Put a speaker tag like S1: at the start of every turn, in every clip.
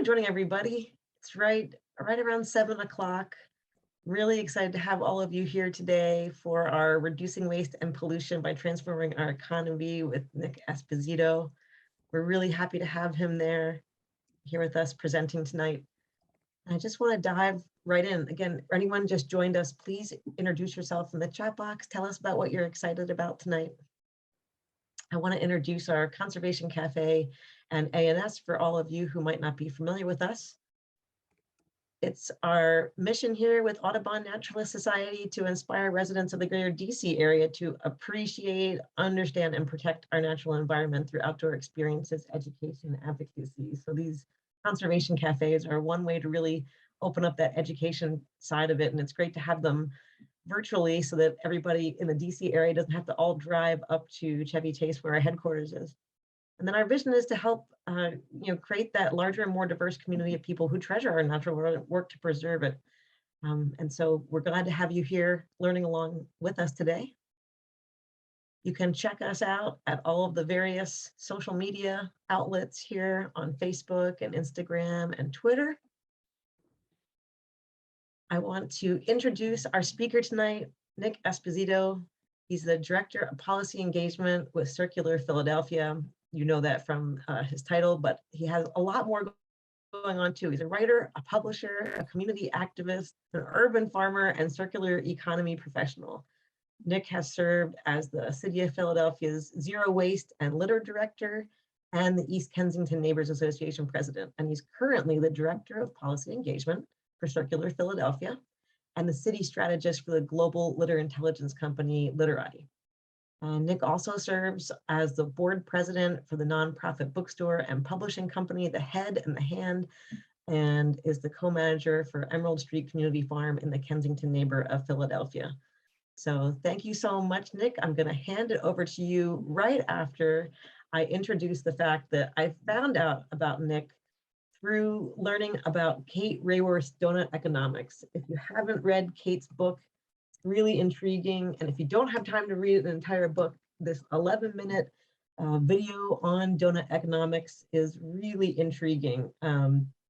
S1: joining, everybody. It's right around 7 o'clock. Really excited to have all of you here today for our Reducing Waste and Pollution by Transforming Our Economy with Nic Esposito. We're really happy to have him here with us presenting tonight. I just want to dive right in. Again, anyone just joined us, please introduce yourself in the chat box. Tell us about what you're excited about tonight. I want to introduce our Conservation Cafe and A&S for all of you who might not be familiar with us. It's our mission here with Audubon Naturalist Society to inspire residents of the greater DC area to appreciate, understand, and protect our natural environment through outdoor experiences, education, and advocacy. So these conservation cafes are one way to really open up that education side of it. And it's great to have them virtually so that everybody in the DC area doesn't have to all drive up to Chevy Chase where our headquarters is. And then our vision is to help create that larger and more diverse community of people who treasure our natural world and work to preserve it. And so we're glad to have you here learning along with us today. You can check us out at all of the various social media outlets here on Facebook and Instagram and Twitter. I want to introduce our speaker tonight, Nic Esposito. He's the Director of Policy Engagement with Circular Philadelphia. You know that from his title, but he has a lot more going on too. He's a writer, a publisher, a community activist, an urban farmer, and circular economy professional. Nic has served as the City of Philadelphia's Zero Waste and Litter Director and the East Kensington Neighbors Association President. And he's currently the Director of Policy Engagement for Circular Philadelphia and the Cities Strategist for the global litter intelligence company, Litterati. Nic also serves as the board president for the nonprofit bookstore and publishing company, The Head and the Hand, and is the co-manager for Emerald Street Community Farm in the Kensington neighbor of Philadelphia. So thank you so much, Nic. I'm going to hand it over to you right after I introduce the fact that I found out about Nic through learning about Kate Raworth's Donut Economics. If you haven't read Kate's book, really intriguing. And if you don't have time to read an entire book, this 11-minute video on donut economics is really intriguing.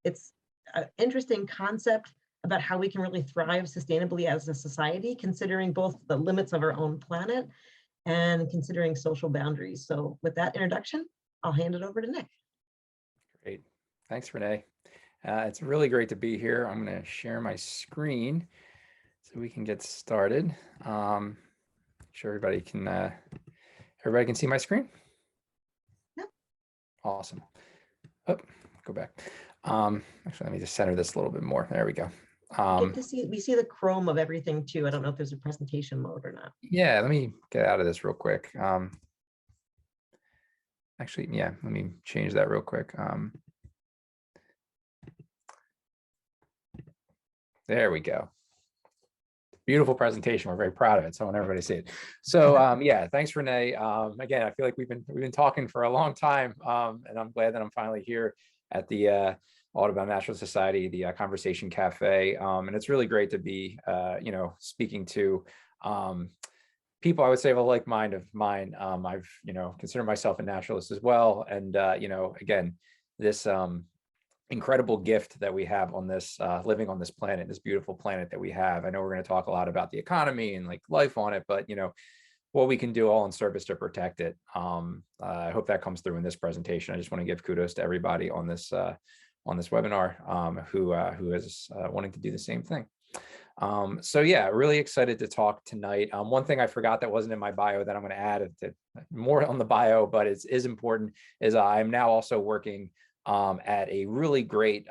S1: It's an interesting concept about how we can really thrive sustainably as a society, considering both the limits of our own planet and considering social boundaries. So with that introduction, I'll hand it over to Nic.
S2: Great. Thanks, Renee. It's really great to be here. I'm going to share my screen so we can get started. Sure everybody can see my screen?
S1: Yep.
S2: Awesome. Oh, go back. Actually, let me just center this a little bit more. There we go.
S1: We see the chrome of everything too. I don't know if there's a presentation mode or not.
S2: Yeah, let me get out of this real quick. Actually, yeah, let me change that real quick. There we go. Beautiful presentation. We're very proud of it. So I want everybody to see it. So yeah, thanks, Renee. Again, I feel like we've been talking for a long time, and I'm glad that I'm finally here at the Audubon Naturalist Society, the Conversation Cafe, and it's really great to be, speaking to people I would say of a like mind of mine. I've considered myself a naturalist as well, and again, this incredible gift that we have on this living on this planet, this beautiful planet that we have. I know we're going to talk a lot about the economy and like life on it, but what we can do all in service to protect it. I hope that comes through in this presentation. I just want to give kudos to everybody on this webinar who is wanting to do the same thing. So yeah, really excited to talk tonight. One thing I forgot that wasn't in my bio that I'm going to add more on the bio, but it is important, is I'm now also working at a really great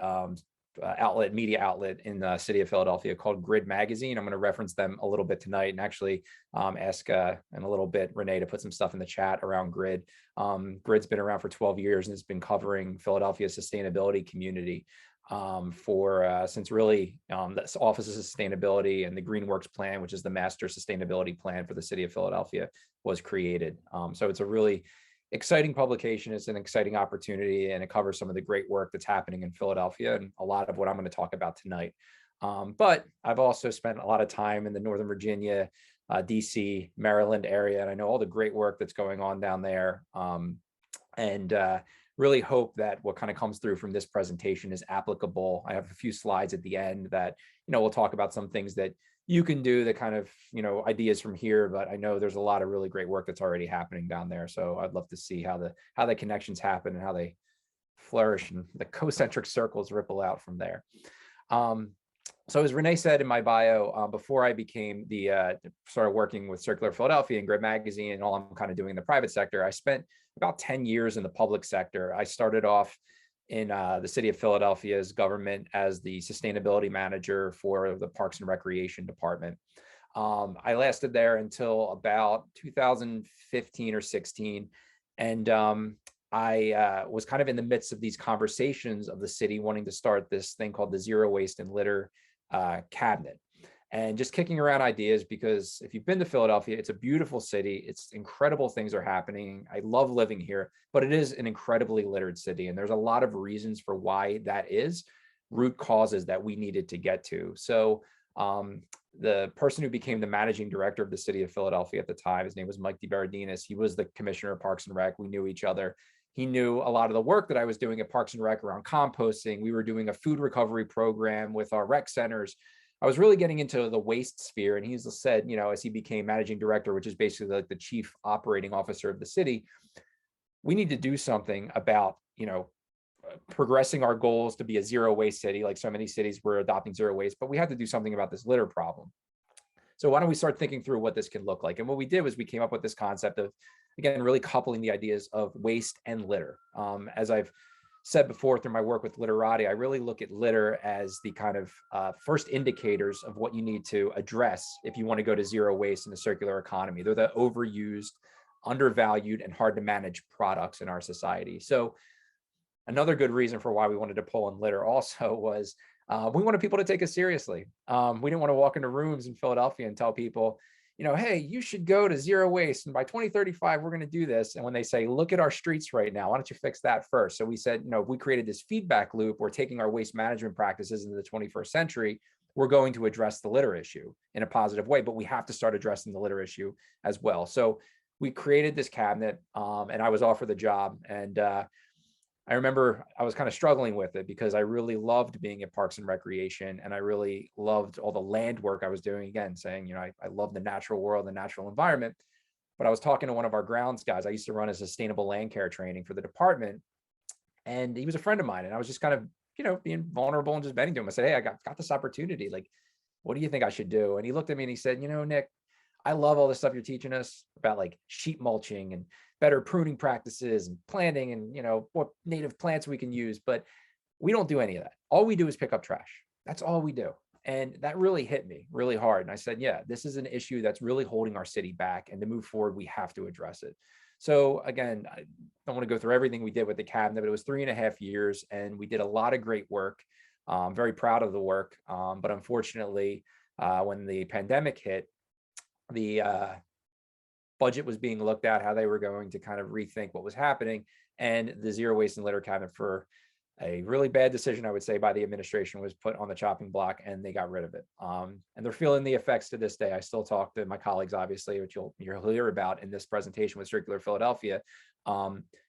S2: media outlet in the city of Philadelphia called Grid Magazine. I'm going to reference them a little bit tonight and actually ask in a little bit Renee to put some stuff in the chat around Grid. Grid's been around for 12 years and has been covering Philadelphia's sustainability community since really the Office of Sustainability and the Green Works Plan, which is the master sustainability plan for the city of Philadelphia, was created. So it's a really exciting publication. It's an exciting opportunity, and it covers some of the great work that's happening in Philadelphia and a lot of what I'm going to talk about tonight. But I've also spent a lot of time in the Northern Virginia, DC, Maryland area, and I know all the great work that's going on down there. really hope that what kind of comes through from this presentation is applicable. I have a few slides at the end that, we'll talk about some things that you can do, the kind of, ideas from here, but I know there's a lot of really great work that's already happening down there. So I'd love to see how the connections happen and how they flourish and the concentric circles ripple out from there. So as Renee said in my bio, before I became started working with Circular Philadelphia and Grid Magazine and all I'm kind of doing in the private sector, I spent about 10 years in the public sector. I started off in the city of Philadelphia's government as the sustainability manager for the Parks and Recreation Department. I lasted there until about 2015 or 16. And I was kind of in the midst of these conversations of the city wanting to start this thing called the Zero Waste and Litter cabinet, and just kicking around ideas, because if you've been to Philadelphia, it's a beautiful city. It's incredible things are happening. I love living here, but it is an incredibly littered city. And there's a lot of reasons for why that is, root causes that we needed to get to. So the person who became the managing director of the city of Philadelphia at the time, his name was Mike DeBerardinis. He was the commissioner of Parks and Rec. We knew each other. He knew a lot of the work that I was doing at Parks and Rec around composting. We were doing a food recovery program with our rec centers. I was really getting into the waste sphere. And he said, as he became managing director, which is basically like the chief operating officer of the city, we need to do something about, progressing our goals to be a zero waste city. Like so many cities were adopting zero waste, but we had to do something about this litter problem. So why don't we start thinking through what this can look like? And what we did was we came up with this concept of, again, really coupling the ideas of waste and litter. As I've said before through my work with Litterati, I really look at litter as the kind of first indicators of what you need to address if you want to go to zero waste in a circular economy. They're the overused, undervalued, and hard to manage products in our society. So another good reason for why we wanted to pull in litter also was we wanted people to take us seriously. We didn't want to walk into rooms in Philadelphia and tell people, hey, you should go to zero waste. And by 2035, we're going to do this. And when they say, look at our streets right now, why don't you fix that first? So we said, we created this feedback loop. We're taking our waste management practices into the 21st century. We're going to address the litter issue in a positive way, but we have to start addressing the litter issue as well. So we created this cabinet and I was offered the job. And I remember I was kind of struggling with it because I really loved being at Parks and Recreation, and I really loved all the land work I was doing, again, saying, I love the natural world, the natural environment. But I was talking to one of our grounds guys. I used to run a sustainable land care training for the department, and he was a friend of mine. And I was just kind of, being vulnerable and just betting to him. I said, hey, I got this opportunity. Like, what do you think I should do? And he looked at me and he said, Nick, I love all the stuff you're teaching us about like sheet mulching and better pruning practices and planting and, what native plants we can use, but we don't do any of that. All we do is pick up trash. That's all we do. And that really hit me really hard. And I said, yeah, this is an issue that's really holding our city back. And to move forward, we have to address it. So again, I don't want to go through everything we did with the cabinet, but it was 3.5 years and we did a lot of great work. I'm very proud of the work. But unfortunately, when the pandemic hit, the budget was being looked at, how they were going to kind of rethink what was happening, and the zero waste and litter cabinet, for a really bad decision, I would say, by the administration, was put on the chopping block and they got rid of it. And they're feeling the effects to this day. I still talk to my colleagues, obviously, which you'll hear about in this presentation with Circular Philadelphia,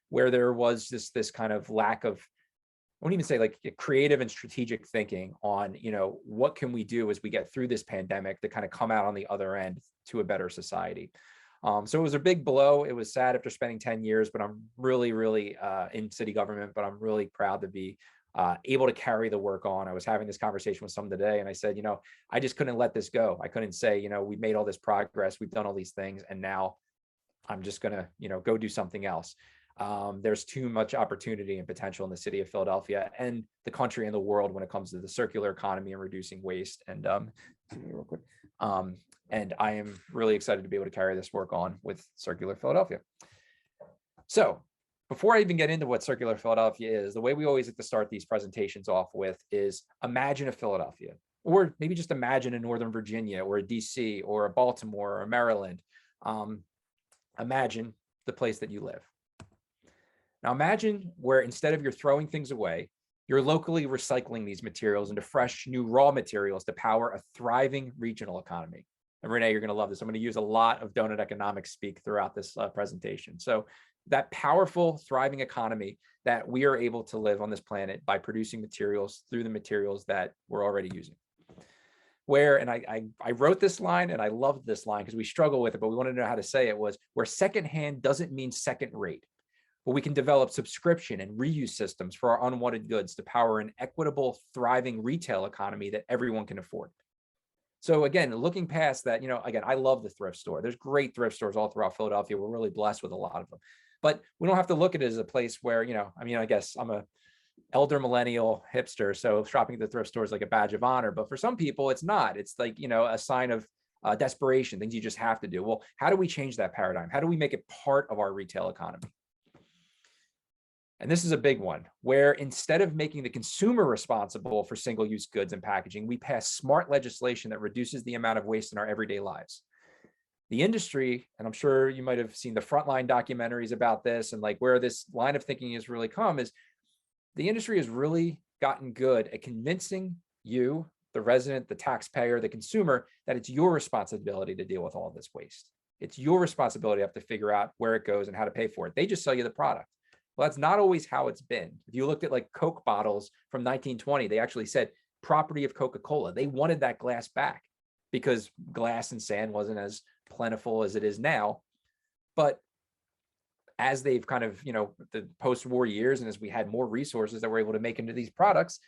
S2: where there was this kind of lack of, I wouldn't even say like creative and strategic thinking on, what can we do as we get through this pandemic to kind of come out on the other end to a better society. So it was a big blow. It was sad after spending 10 years, but I'm really, really in city government, but I'm really proud to be able to carry the work on. I was having this conversation with someone today and I said, I just couldn't let this go. I couldn't say, we made all this progress, we've done all these things, and now I'm just gonna, go do something else. There's too much opportunity and potential in the city of Philadelphia and the country and the world when it comes to the circular economy and reducing waste. And real quick. And I am really excited to be able to carry this work on with Circular Philadelphia. So before I even get into what Circular Philadelphia is, the way we always like to start these presentations off with is imagine a Philadelphia, or maybe just imagine a Northern Virginia or a DC or a Baltimore or a Maryland. Imagine the place that you live. Now imagine where instead of you're throwing things away, you're locally recycling these materials into fresh new raw materials to power a thriving regional economy. And Renee, you're going to love this. I'm going to use a lot of donut economics speak throughout this presentation. So that powerful, thriving economy that we are able to live on this planet by producing materials through the materials that we're already using. Where, and I wrote this line and I loved this line because we struggle with it, but we wanted to know how to say it, was where secondhand doesn't mean second rate, but we can develop subscription and reuse systems for our unwanted goods to power an equitable, thriving retail economy that everyone can afford. So again, looking past that, again, I love the thrift store. There's great thrift stores all throughout Philadelphia. We're really blessed with a lot of them, but we don't have to look at it as a place where, I guess I'm a elder millennial hipster, so shopping at the thrift store is like a badge of honor, but for some people it's not. It's like, a sign of desperation, things you just have to do. Well, how do we change that paradigm? How do we make it part of our retail economy? And this is a big one, where instead of making the consumer responsible for single-use goods and packaging, we pass smart legislation that reduces the amount of waste in our everyday lives. The industry, and I'm sure you might have seen the Frontline documentaries about this, and like where this line of thinking has really come is the industry has really gotten good at convincing you, the resident, the taxpayer, the consumer, that it's your responsibility to deal with all of this waste. It's your responsibility to have to figure out where it goes and how to pay for it. They just sell you the product. Well, that's not always how it's been. If you looked at like Coke bottles from 1920, they actually said property of Coca-Cola. They wanted that glass back because glass and sand wasn't as plentiful as it is now. But as they've kind of, the post-war years, and as we had more resources that we're able to make into these products,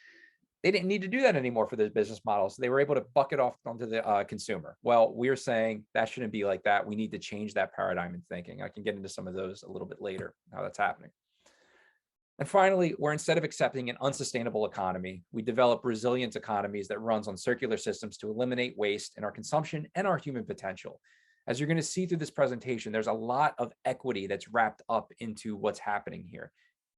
S2: they didn't need to do that anymore for their business models. So they were able to buck it off onto the consumer. Well, we're saying that shouldn't be like that. We need to change that paradigm in thinking. I can get into some of those a little bit later, how that's happening. And finally, where instead of accepting an unsustainable economy, we develop resilient economies that runs on circular systems to eliminate waste in our consumption and our human potential. As you're going to see through this presentation, there's a lot of equity that's wrapped up into what's happening here.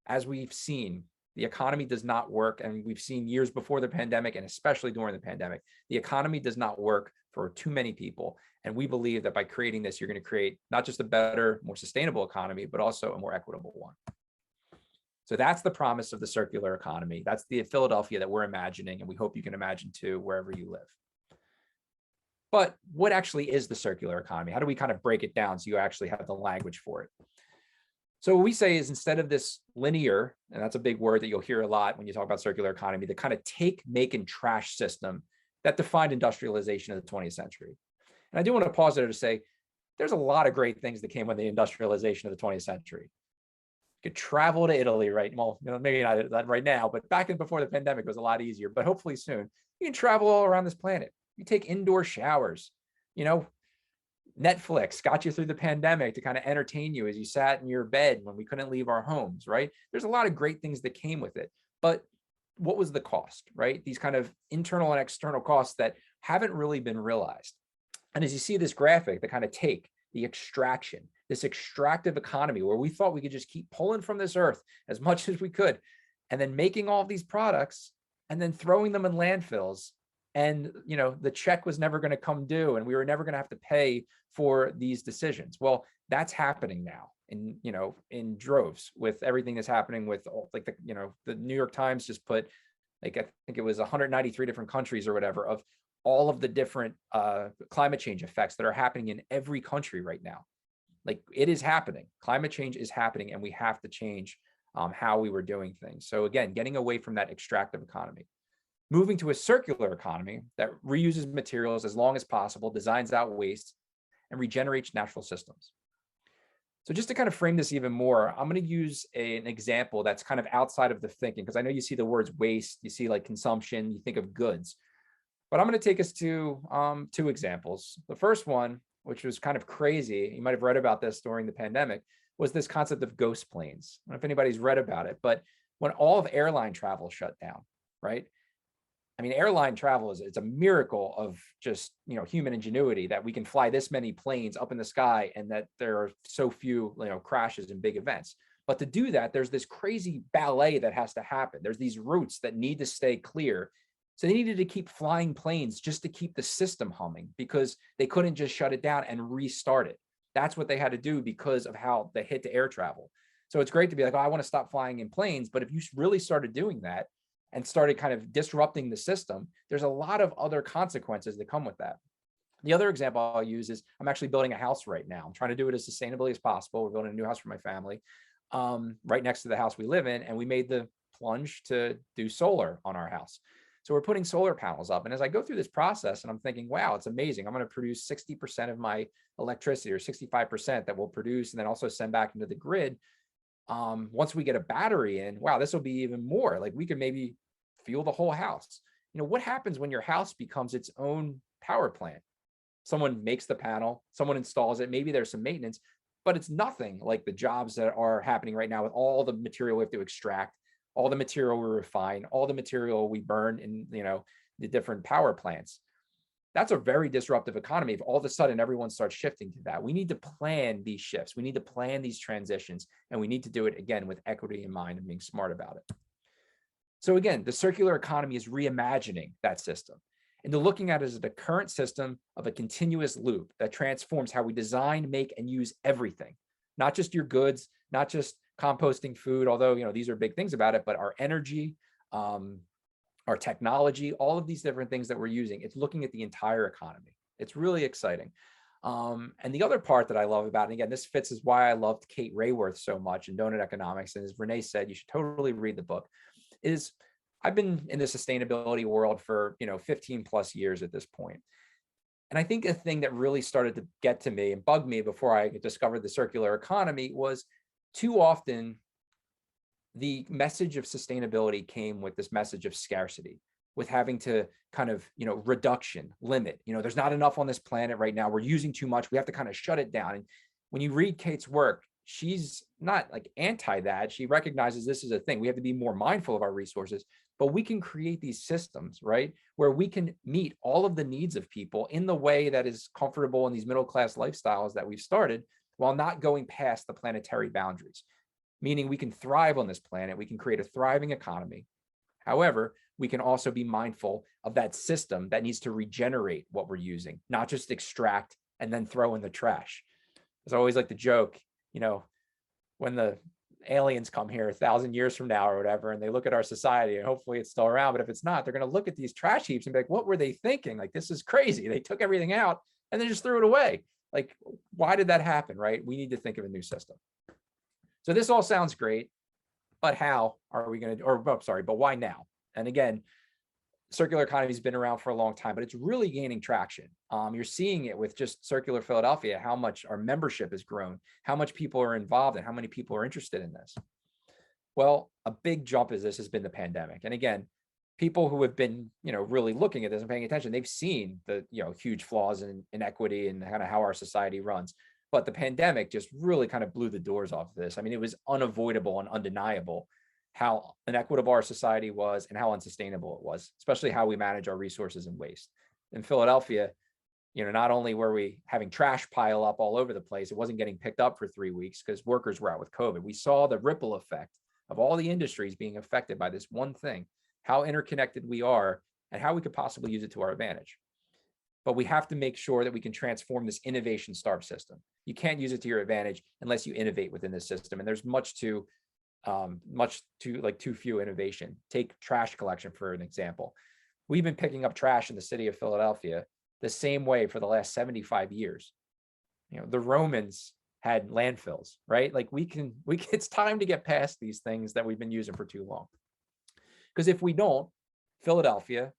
S2: As we've seen, the economy does not work, and we've seen years before the pandemic, and especially during the pandemic, the economy does not work for too many people. And we believe that by creating this, you're going to create not just a better, more sustainable economy, but also a more equitable one. So that's the promise of the circular economy. That's the Philadelphia that we're imagining, and we hope you can imagine too, wherever you live. But what actually is the circular economy? How do we kind of break it down so you actually have the language for it? So what we say is, instead of this linear, and that's a big word that you'll hear a lot when you talk about circular economy, the kind of take, make, and trash system that defined industrialization of the 20th century. And I do want to pause there to say, there's a lot of great things that came with the industrialization of the 20th century. You could travel to Italy, right? Well, maybe not right now, but back in before the pandemic, it was a lot easier, but hopefully soon. You can travel all around this planet. You take indoor showers, Netflix got you through the pandemic to kind of entertain you as you sat in your bed when we couldn't leave our homes, right? There's a lot of great things that came with it, but what was the cost, right? These kind of internal and external costs that haven't really been realized. And as you see this graphic, the kind of take, the extraction, this extractive economy where we thought we could just keep pulling from this earth as much as we could, and then making all of these products and then throwing them in landfills. And, the check was never going to come due, and we were never going to have to pay for these decisions. Well, that's happening now in droves with everything that's happening with the New York Times just put, I think it was 193 different countries or whatever, of all of the different climate change effects that are happening in every country right now. Like, it is happening. Climate change is happening, and we have to change how we were doing things. So again, getting away from that extractive economy, moving to a circular economy that reuses materials as long as possible, designs out waste, and regenerates natural systems. So just to kind of frame this even more, I'm going to use an example that's kind of outside of the thinking, because I know you see the words waste, you see like consumption, you think of goods. But I'm going to take us to two examples. The first one, which was kind of crazy, you might have read about this during the pandemic, was this concept of ghost planes. I don't know if anybody's read about it, but when all of airline travel shut down, right? I mean, airline travel it's a miracle of just, human ingenuity that we can fly this many planes up in the sky and that there are so few, crashes and big events. But to do that, there's this crazy ballet that has to happen. There's these routes that need to stay clear. So they needed to keep flying planes just to keep the system humming, because they couldn't just shut it down and restart it. That's what they had to do because of how they hit to air travel. So it's great to be like, oh, I want to stop flying in planes. But if you really started doing that and started kind of disrupting the system, there's a lot of other consequences that come with that. The other example I'll use is I'm actually building a house right now. I'm trying to do it as sustainably as possible. We're building a new house for my family, right next to the house we live in. And we made the plunge to do solar on our house. So we're putting solar panels up. And as I go through this process and I'm thinking, wow, it's amazing. I'm going to produce 60% of my electricity, or 65% that we'll produce and then also send back into the grid. Once we get a battery in, wow, this will be even more. Like we could maybe fuel the whole house. What happens when your house becomes its own power plant? Someone makes the panel, someone installs it, maybe there's some maintenance, but it's nothing like the jobs that are happening right now with all the material we have to extract, all the material we refine, all the material we burn in, the different power plants. That's a very disruptive economy if all of a sudden everyone starts shifting to that. We need to plan these shifts. We need to plan these transitions, and we need to do it again with equity in mind and being smart about it. So again, the circular economy is reimagining that system into looking at it as the current system of a continuous loop that transforms how we design, make, and use everything, not just your goods, not just composting food, although, these are big things about it, but our energy, our technology, all of these different things that we're using. It's looking at the entire economy. It's really exciting. And the other part that I love about it, and again, this fits is why I loved Kate Rayworth so much in Donut Economics. And as Renee said, you should totally read the book, is I've been in the sustainability world for, 15 plus years at this point. And I think a thing that really started to get to me and bug me before I discovered the circular economy was too often the message of sustainability came with this message of scarcity, with having to kind of, reduction, limit, there's not enough on this planet right now. We're using too much. We have to kind of shut it down. And when you read Kate's work, she's not like anti that. She recognizes this is a thing. We have to be more mindful of our resources, but we can create these systems, right, where we can meet all of the needs of people in the way that is comfortable in these middle-class lifestyles that we've started, while not going past the planetary boundaries, meaning we can thrive on this planet. We can create a thriving economy. However, we can also be mindful of that system that needs to regenerate what we're using, not just extract and then throw in the trash. It's always like the joke, when the aliens come here 1,000 years from now or whatever, and they look at our society, and hopefully it's still around, but if it's not, they're going to look at these trash heaps and be like, what were they thinking? Like, this is crazy. They took everything out and then just threw it away. Like, why did that happen, right? We need to think of a new system. So this all sounds great, but how are we going to, but why now? And again, circular economy has been around for a long time, but it's really gaining traction. You're seeing it with just Circular Philadelphia, how much our membership has grown, how much people are involved, and how many people are interested in this. Well, a big jump as this has been the pandemic. And again, people who have been, really looking at this and paying attention, they've seen the, huge flaws in inequity and kind of how our society runs. But the pandemic just really kind of blew the doors off of this. I mean, it was unavoidable and undeniable how inequitable our society was and how unsustainable it was, especially how we manage our resources and waste. In Philadelphia, not only were we having trash pile up all over the place, it wasn't getting picked up for 3 weeks because workers were out with COVID. We saw the ripple effect of all the industries being affected by this one thing, how interconnected we are and how we could possibly use it to our advantage. But we have to make sure that we can transform this innovation starved system. You can't use it to your advantage unless you innovate within this system. And there's much too few innovation. Take trash collection for an example. We've been picking up trash in the city of Philadelphia the same way for the last 75 years. The Romans had landfills, right? Like it's time to get past these things that we've been using for too long. Because if we don't, Philadelphia,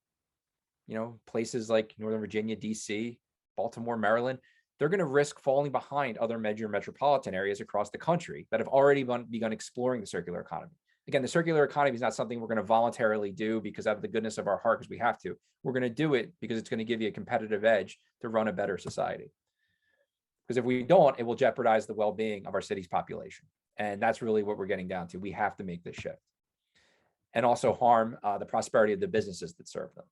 S2: places like Northern Virginia, DC, Baltimore, Maryland, they're going to risk falling behind other major metropolitan areas across the country that have already begun exploring the circular economy. Again, the circular economy is not something we're going to voluntarily do because out of the goodness of our heart, because we have to. We're going to do it because it's going to give you a competitive edge to run a better society. Because if we don't, it will jeopardize the well-being of our city's population. And that's really what we're getting down to. We have to make this shift. And also harm the prosperity of the businesses that serve them.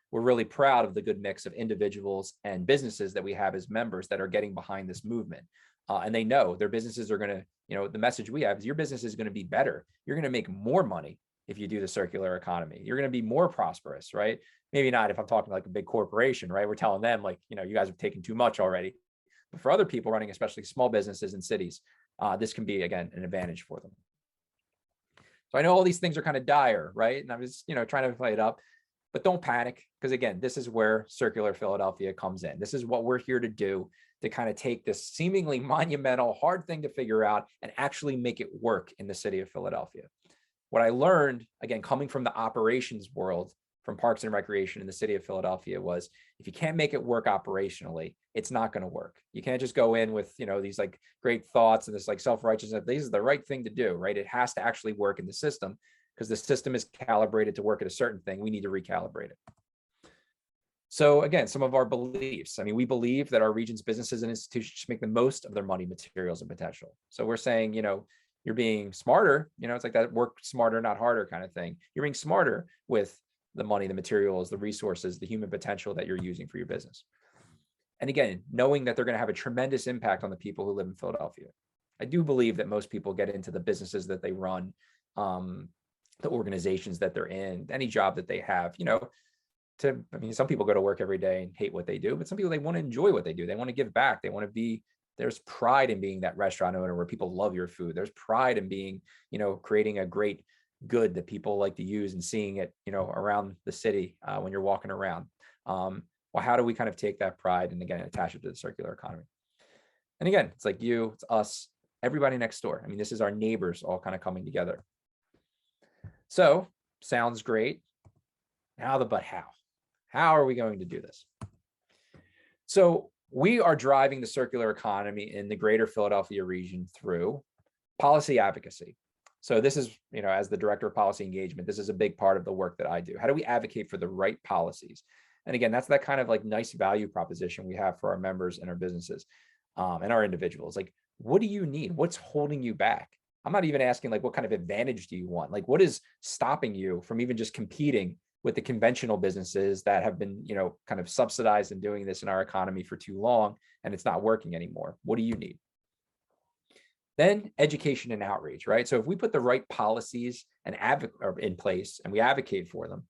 S2: We're really proud of the good mix of individuals and businesses that we have as members that are getting behind this movement. And they know their businesses are going to, the message we have is your business is going to be better. You're going to make more money if you do the circular economy. You're going to be more prosperous, right? Maybe not if I'm talking like a big corporation, right? We're telling them like, you guys have taken too much already. But for other people running, especially small businesses in cities, this can be, again, an advantage for them. So I know all these things are kind of dire, right? And I was, trying to play it up. But don't panic, because again, this is where Circular Philadelphia comes in. This is what we're here to do, to kind of take this seemingly monumental, hard thing to figure out and actually make it work in the city of Philadelphia. What I learned, again, coming from the operations world, from Parks and Recreation in the city of Philadelphia, was if you can't make it work operationally, it's not going to work. You can't just go in with, these like great thoughts and this like self-righteousness. This is the right thing to do, right? It has to actually work in the system, because the system is calibrated to work at a certain thing. We need to recalibrate it. So again, some of our beliefs. I mean, we believe that our region's businesses and institutions should make the most of their money, materials, and potential. So we're saying, you're being smarter, it's like that work smarter, not harder kind of thing. You're being smarter with the money, the materials, the resources, the human potential that you're using for your business. And again, knowing that they're going to have a tremendous impact on the people who live in Philadelphia. I do believe that most people get into the businesses that they run, the organizations that they're in, any job that they have, some people go to work every day and hate what they do, but some people, they want to enjoy what they do. They want to give back. They want to be, there's pride in being that restaurant owner where people love your food. There's pride in being, creating a great good that people like to use and seeing it, around the city when you're walking around. Well, how do we kind of take that pride and again, attach it to the circular economy? And again, it's like you, it's us, everybody next door. I mean, this is our neighbors all kind of coming together. So sounds great. Now but how? How are we going to do this? So we are driving the circular economy in the greater Philadelphia region through policy advocacy. So this is, as the director of policy engagement, this is a big part of the work that I do. How do we advocate for the right policies? And again, that's that kind of like nice value proposition we have for our members and our businesses and our individuals. Like, what do you need? What's holding you back? I'm not even asking like, what kind of advantage do you want? Like, what is stopping you from even just competing with the conventional businesses that have been, kind of subsidized and doing this in our economy for too long, and it's not working anymore? What do you need? Then education and outreach, right? So if we put the right policies and in place and we advocate for them,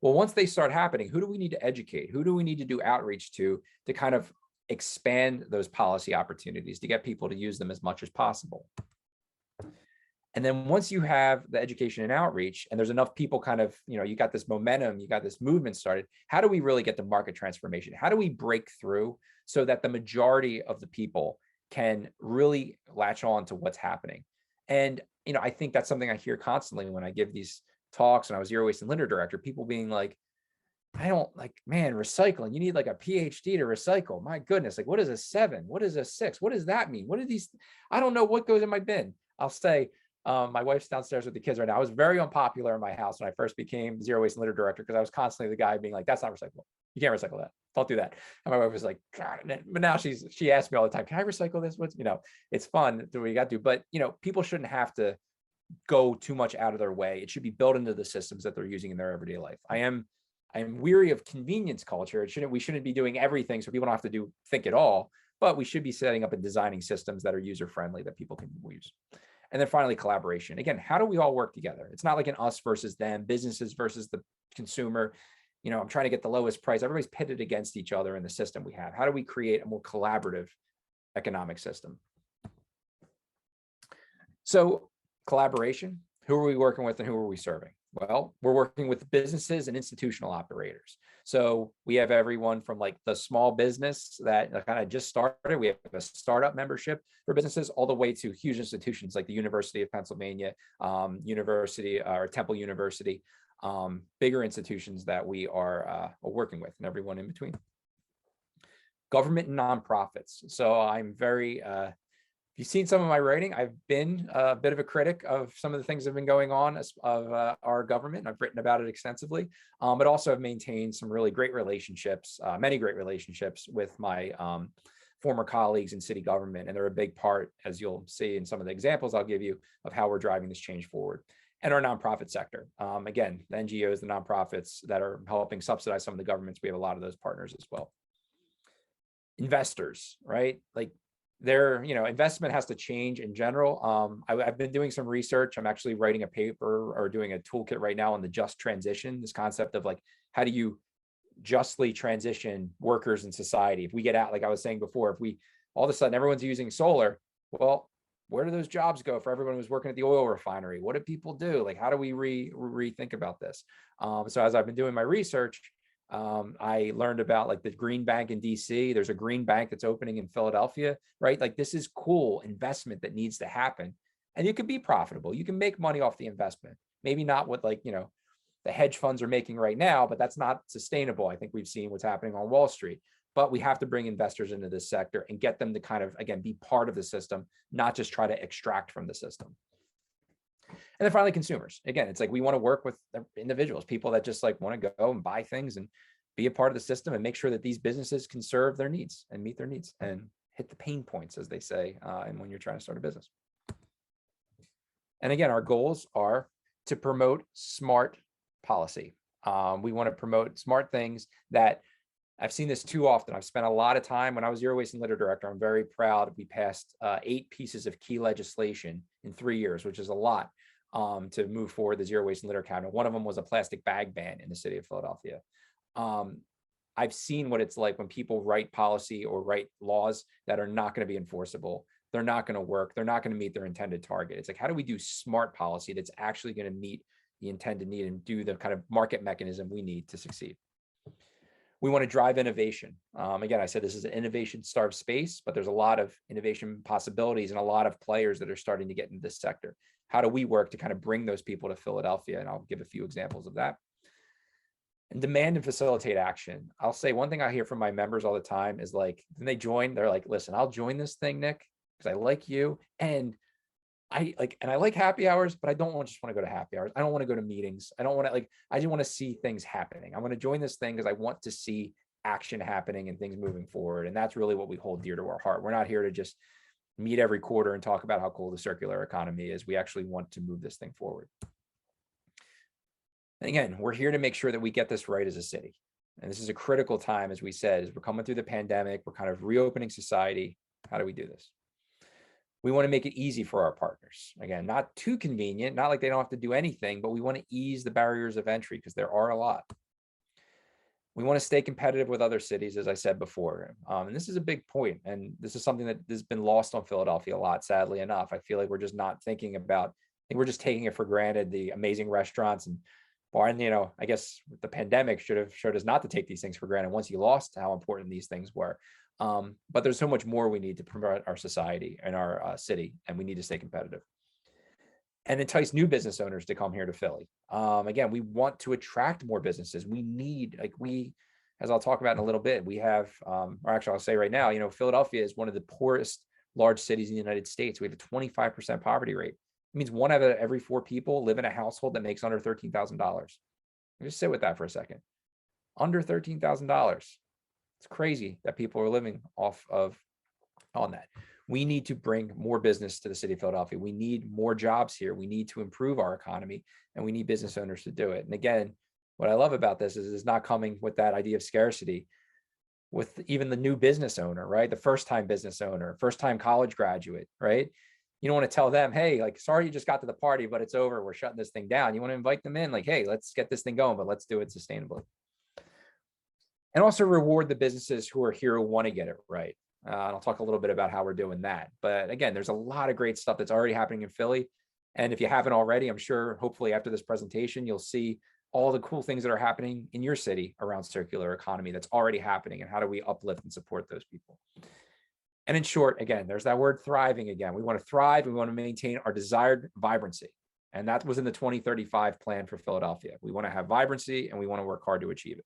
S2: well, once they start happening, who do we need to educate? Who do we need to do outreach to kind of expand those policy opportunities to get people to use them as much as possible? And then once you have the education and outreach, and there's enough people kind of, you got this momentum, you got this movement started, how do we really get the market transformation? How do we break through so that the majority of the people can really latch on to what's happening? And, I think that's something I hear constantly when I give these talks, and I was Zero Waste and Litter Director, people being like, I don't like, man, recycling, you need like a PhD to recycle. My goodness, like what is a 7? What is a 6? What does that mean? What are these? I don't know what goes in my bin. I'll say, my wife's downstairs with the kids right now. I was very unpopular in my house when I first became Zero Waste and Litter Director, because I was constantly the guy being like, that's not recyclable. You can't recycle that. Don't do that. And my wife was like, God. But now she asks me all the time, can I recycle this? What's, it's fun, do what you got to do. But, people shouldn't have to go too much out of their way. It should be built into the systems that they're using in their everyday life. I am weary of convenience culture. We shouldn't be doing everything so people don't have to think it all, but we should be setting up and designing systems that are user-friendly that people can use. And then finally, collaboration. Again, how do we all work together? It's not like an us versus them, businesses versus the consumer. I'm trying to get the lowest price. Everybody's pitted against each other in the system we have. How do we create a more collaborative economic system? So collaboration, who are we working with and who are we serving? Well, we're working with businesses and institutional operators. So we have everyone from like the small business that kind of just started. We have a startup membership for businesses all the way to huge institutions like the University of Pennsylvania, Temple University, bigger institutions that we are working with, and everyone in between. Government and nonprofits. So I'm very, if you've seen some of my writing, I've been a bit of a critic of some of the things that have been going on of our government. I've written about it extensively, but also have maintained some really great relationships, many great relationships with my former colleagues in city government. And they're a big part, as you'll see in some of the examples I'll give you, of how we're driving this change forward. And our nonprofit sector. Again, the NGOs, the nonprofits that are helping subsidize some of the governments, we have a lot of those partners as well. Investors, right? Like, their investment has to change in general. I've been doing some research. I'm actually writing a paper or doing a toolkit right now on the just transition, this concept of like, how do you justly transition workers in society? If we get out, like I was saying before, if we all of a sudden everyone's using solar, well, where do those jobs go for everyone who's working at the oil refinery? What do people do? Like, how do we rethink about this? So as I've been doing my research, I learned about like the Green Bank in DC. There's a Green Bank that's opening in Philadelphia, right? Like this is cool investment that needs to happen. And you can be profitable. You can make money off the investment. Maybe not what like, you know, the hedge funds are making right now, but that's not sustainable. I think we've seen what's happening on Wall Street. But we have to bring investors into this sector and get them to kind of, again, be part of the system, not just try to extract from the system. And then finally, consumers. Again, it's like we want to work with individuals, people that just like want to go and buy things and be a part of the system and make sure that these businesses can serve their needs and meet their needs and hit the pain points, as they say, and when you're trying to start a business. And again, our goals are to promote smart policy. We want to promote smart things that I've seen this too often. I've spent a lot of time when I was Zero Waste and Litter Director. I'm very proud we passed 8 pieces of key legislation in 3 years, which is a lot to move forward the Zero Waste and Litter cabinet. One of them was a plastic bag ban in the city of Philadelphia. I've seen what it's like when people write policy or write laws that are not going to be enforceable. They're not going to work. They're not going to meet their intended target. It's like, how do we do smart policy that's actually going to meet the intended need and do the kind of market mechanism we need to succeed? We want to drive innovation. Again, I said this is an innovation-starved space, but there's a lot of innovation possibilities and a lot of players that are starting to get into this sector. How do we work to kind of bring those people to Philadelphia? And I'll give a few examples of that. And demand and facilitate action. I'll say one thing I hear from my members all the time is like, when they join, they're like, listen, I'll join this thing, Nick, because I like you. And I like happy hours, but I don't just want to go to happy hours. I don't want to go to meetings. I don't want to I just want to see things happening. I want to join this thing because I want to see action happening and things moving forward. And that's really what we hold dear to our heart. We're not here to just meet every quarter and talk about how cool the circular economy is. We actually want to move this thing forward. And again, we're here to make sure that we get this right as a city. And this is a critical time, as we said, as we're coming through the pandemic, we're kind of reopening society. How do we do this? We want to make it easy for our partners. Again, not too convenient, not like they don't have to do anything, but we want to ease the barriers of entry because there are a lot. We want to stay competitive with other cities, as I said before. And this is a big point. And this is something that has been lost on Philadelphia a lot, sadly enough. I feel like we're just not thinking about, I think we're just taking it for granted, the amazing restaurants and bar. You know, I guess the pandemic should have showed us not to take these things for granted once you lost how important these things were. But there's so much more we need to promote our society and our city, and we need to stay competitive and entice new business owners to come here to Philly. Again, we want to attract more businesses. We need, as I'll talk about in a little bit, we have, or actually I'll say right now, you know, Philadelphia is one of the poorest large cities in the United States. We have a 25% poverty rate. It means 1 out of every 4 people live in a household that makes under $13,000. Just sit with that for a second. Under $13,000. It's crazy that people are living off of on that. We need to bring more business to the city of Philadelphia. We need more jobs here. We need to improve our economy, and we need business owners to do it. And again, what I love about this is it's not coming with that idea of scarcity with even the new business owner, right? The first-time business owner, first-time college graduate, right? You don't want to tell them, hey, like, sorry, you just got to the party, but it's over. We're shutting this thing down. You want to invite them in like, hey, let's get this thing going, but let's do it sustainably. And also reward the businesses who are here who want to get it right. And I'll talk a little bit about how we're doing that. But again, there's a lot of great stuff that's already happening in Philly. And if you haven't already, I'm sure hopefully after this presentation, you'll see all the cool things that are happening in your city around circular economy that's already happening, and how do we uplift and support those people. And in short, again, there's that word thriving again. We want to thrive. We want to maintain our desired vibrancy. And that was in the 2035 plan for Philadelphia. We want to have vibrancy, and we want to work hard to achieve it.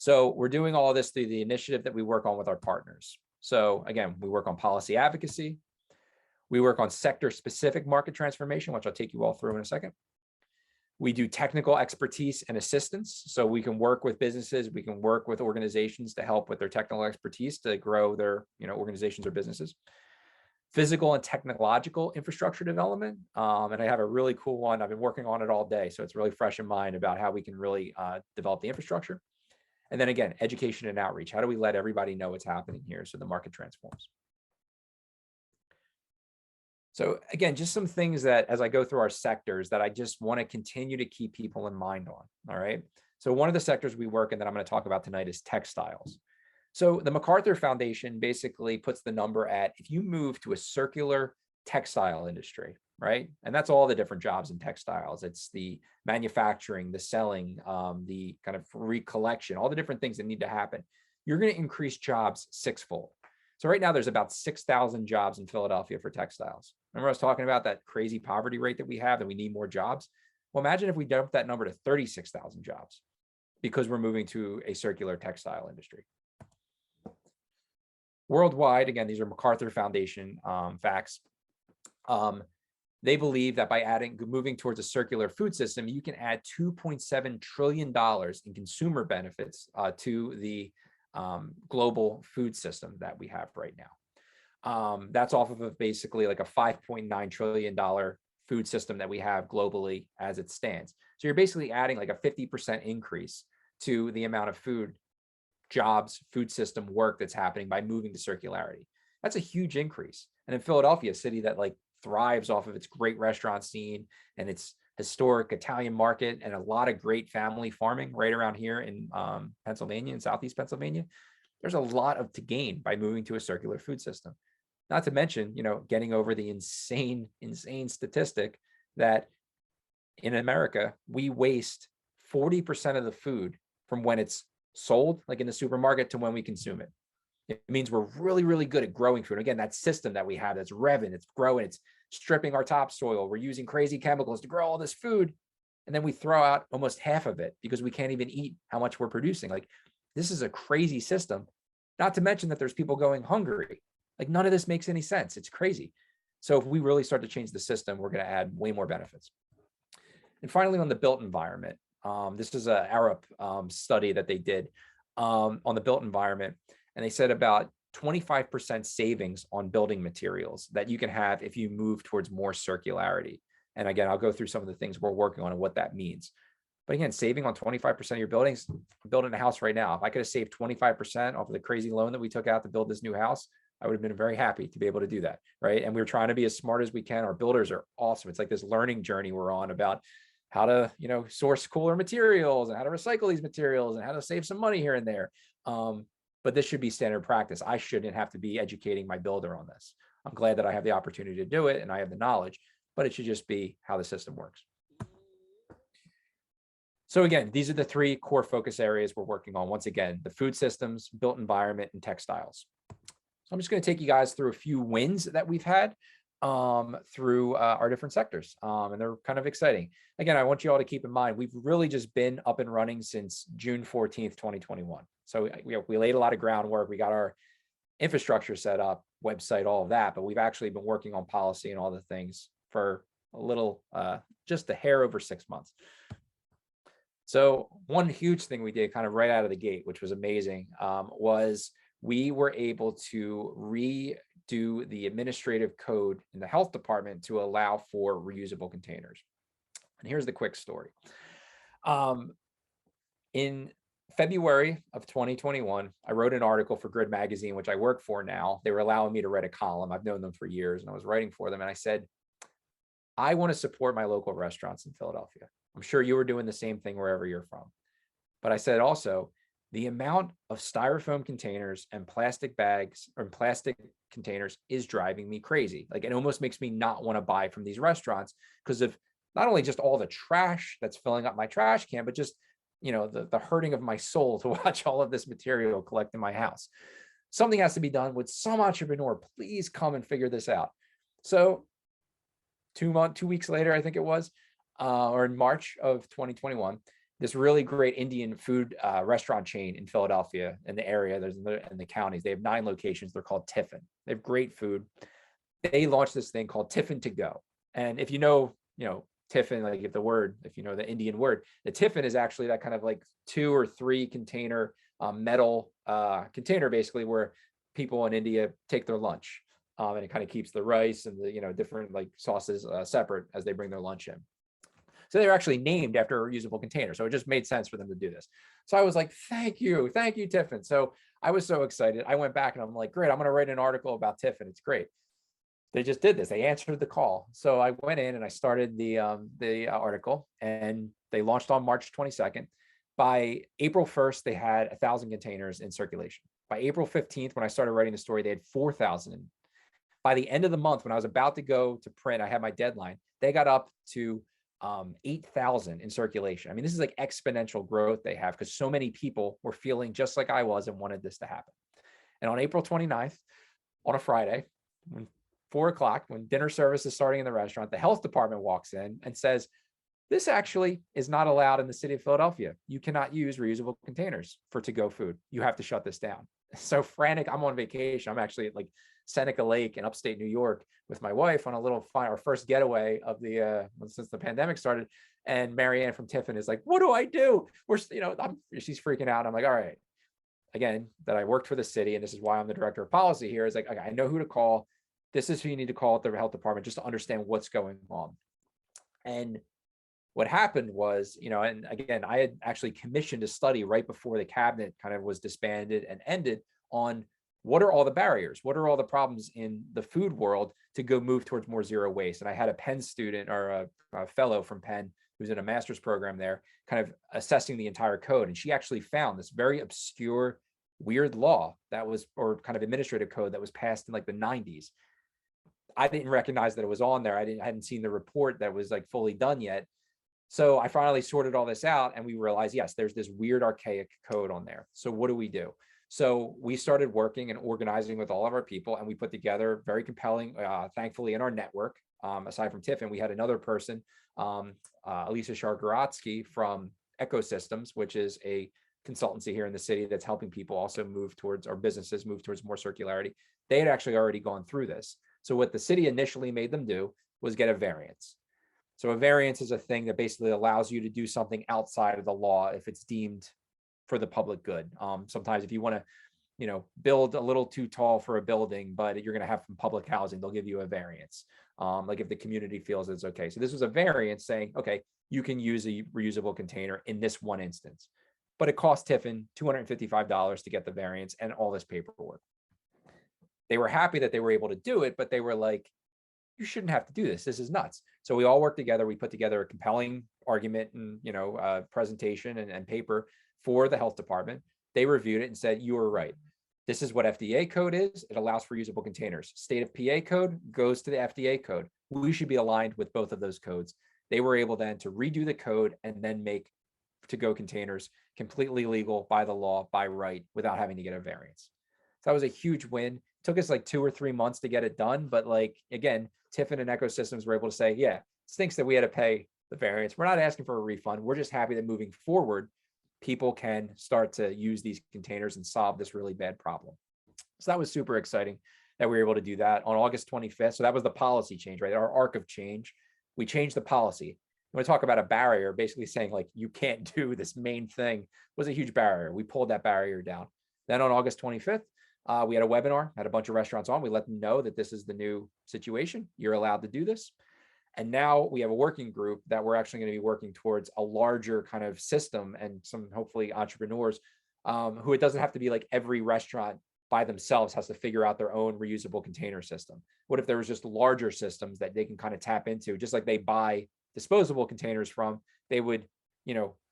S2: So we're doing all of this through the initiative that we work on with our partners. So again, we work on policy advocacy. We work on sector-specific market transformation, which I'll take you all through in a second. We do technical expertise and assistance. So we can work with businesses, we can work with organizations to help with their technical expertise to grow their, organizations or businesses. Physical and technological infrastructure development. And I have a really cool one. I've been working on it all day, so it's really fresh in mind about how we can really develop the infrastructure. And then again, education and outreach. How do we let everybody know what's happening here so the market transforms? So again, just some things that as I go through our sectors that I just want to continue to keep people in mind on, all right? So one of the sectors we work in that I'm going to talk about tonight is textiles. So the MacArthur Foundation basically puts the number at, if you move to a circular textile industry, right? And that's all the different jobs in textiles. It's the manufacturing, the selling, the kind of recollection, all the different things that need to happen. You're going to increase jobs sixfold. So right now there's about 6,000 jobs in Philadelphia for textiles. Remember I was talking about that crazy poverty rate that we have, that we need more jobs? Well, imagine if we dump that number to 36,000 jobs because we're moving to a circular textile industry. Worldwide, again, these are MacArthur Foundation facts. They believe that by moving towards a circular food system, you can add $2.7 trillion in consumer benefits to the global food system that we have right now. That's off of basically like a $5.9 trillion food system that we have globally as it stands. So you're basically adding like a 50% increase to the amount of food, jobs, food system work that's happening by moving to circularity. That's a huge increase. And in Philadelphia, a city that like thrives off of its great restaurant scene and its historic Italian market and a lot of great family farming right around here in Pennsylvania, in Southeast Pennsylvania, there's a lot to gain by moving to a circular food system. Not to mention, getting over the insane statistic that in America, we waste 40% of the food from when it's sold, like in the supermarket, to when we consume it. It means we're really, really good at growing food. Again, that system that we have that's revving, it's growing, it's stripping our topsoil. We're using crazy chemicals to grow all this food. And then we throw out almost half of it because we can't even eat how much we're producing. Like, this is a crazy system. Not to mention that there's people going hungry. Like, none of this makes any sense. It's crazy. So if we really start to change the system, we're going to add way more benefits. And finally, on the built environment, this is a Arup study that they did on the built environment. And they said about 25% savings on building materials that you can have if you move towards more circularity. And again, I'll go through some of the things we're working on and what that means. But again, saving on 25% of your buildings, I'm building a house right now. If I could have saved 25% off of the crazy loan that we took out to build this new house, I would have been very happy to be able to do that, right? And we're trying to be as smart as we can. Our builders are awesome. It's like this learning journey we're on about how to, source cooler materials and how to recycle these materials and how to save some money here and there. But this should be standard practice. I shouldn't have to be educating my builder on this. I'm glad that I have the opportunity to do it and I have the knowledge, but it should just be how the system works. So again, these are the three core focus areas we're working on. Once again, the food systems, built environment, and textiles. So I'm just going to take you guys through a few wins that we've had through our different sectors. And they're kind of exciting. Again, I want you all to keep in mind, we've really just been up and running since June 14th, 2021. So we laid a lot of groundwork. We got our infrastructure set up, website, all of that, but we've actually been working on policy and all the things for a little, just a hair over 6 months. So one huge thing we did kind of right out of the gate, which was amazing, was we were able to redo the administrative code in the health department to allow for reusable containers. And here's the quick story. In February of 2021, I wrote an article for Grid Magazine, which I work for now. They were allowing me to write a column. I've known them for years and I was writing for them. And I said, I want to support my local restaurants in Philadelphia. I'm sure you were doing the same thing wherever you're from. But I said also, the amount of styrofoam containers and plastic bags or plastic containers is driving me crazy. Like, it almost makes me not want to buy from these restaurants because of not only just all the trash that's filling up my trash can, but just, the hurting of my soul to watch all of this material collect in my house. Something has to be done. Would some entrepreneur please come and figure this out? So 2 weeks later, I think it was, or in March of 2021, this really great Indian food restaurant chain in Philadelphia, in the area, there's in the counties. They have 9 locations. They're called Tiffin. They have great food. They launched this thing called Tiffin to go. And if you know Tiffin, like if you know the Indian word, the Tiffin is actually that kind of like 2 or 3 container metal container, basically, where people in India take their lunch. And it kind of keeps the rice and the different like sauces separate as they bring their lunch in. So they're actually named after a reusable container. So it just made sense for them to do this. So I was like, thank you, Tiffin. So I was so excited. I went back and I'm like, great, I'm going to write an article about Tiffin. It's great. They just did this. They answered the call. So I went in and I started the article, and they launched on March 22nd. By April 1st, they had 1,000 containers in circulation. By April 15th, when I started writing the story, they had 4,000. By the end of the month, when I was about to go to print, I had my deadline, they got up to 8,000 in circulation. I mean, this is like exponential growth they have because so many people were feeling just like I was and wanted this to happen. And on April 29th, on a Friday, when 4 o'clock, when dinner service is starting in the restaurant, the health department walks in and says, this actually is not allowed in the city of Philadelphia. You cannot use reusable containers for to-go food. You have to shut this down. So frantic, I'm on vacation. I'm actually at like Seneca Lake in upstate New York with my wife on a little our first getaway of the since the pandemic started. And Marianne from Tiffin is like, what do I do? She's freaking out. I'm like, all right. Again, that I worked for the city, and this is why I'm the director of policy here, is like, okay, I know who to call. This is who you need to call at the health department just to understand what's going on. And what happened was, and again, I had actually commissioned a study right before the cabinet kind of was disbanded and ended on what are all the barriers? What are all the problems in the food world to go move towards more zero waste? And I had a Penn student or a fellow from Penn who's in a master's program there kind of assessing the entire code. And she actually found this very obscure, weird law that was, or kind of administrative code that was passed in like the 90s. I didn't recognize that it was on there. I hadn't seen the report that was like fully done yet. So I finally sorted all this out and we realized, yes, there's this weird archaic code on there. So what do we do? So we started working and organizing with all of our people, and we put together very compelling, thankfully in our network, aside from Tiffin, we had another person, Elisa Shargaratsky from Ecosystems, which is a consultancy here in the city that's helping people also move towards, our businesses move towards more circularity. They had actually already gone through this. So what the city initially made them do was get a variance. So a variance is a thing that basically allows you to do something outside of the law if it's deemed for the public good. Sometimes if you want to, build a little too tall for a building, but you're going to have some public housing, they'll give you a variance. Like if the community feels it's okay. So this was a variance saying, okay, you can use a reusable container in this one instance, but it cost Tiffin $255 to get the variance and all this paperwork. They were happy that they were able to do it, but they were like, you shouldn't have to do this. This is nuts. So we all worked together. We put together a compelling argument and, presentation and paper for the health department. They reviewed it and said, you were right. This is what FDA code is. It allows for reusable containers. State of PA code goes to the FDA code. We should be aligned with both of those codes. They were able then to redo the code and then make to-go containers completely legal by the law, by right, without having to get a variance. So that was a huge win. It took us like 2 or 3 months to get it done. But like, again, Tiffin and Ecosystems were able to say, yeah, it stinks that we had to pay the variance. We're not asking for a refund. We're just happy that moving forward, people can start to use these containers and solve this really bad problem. So that was super exciting that we were able to do that on August 25th. So that was the policy change, right? Our arc of change. We changed the policy. When we talk about a barrier, basically saying like, you can't do this main thing was a huge barrier. We pulled that barrier down. Then on August 25th, we had a webinar, had a bunch of restaurants on. We let them know that this is the new situation. You're allowed to do this. And now we have a working group that we're actually going to be working towards a larger kind of system and some hopefully entrepreneurs who it doesn't have to be like every restaurant by themselves has to figure out their own reusable container system. What if there was just larger systems that they can kind of tap into, just like they buy disposable containers from, they would,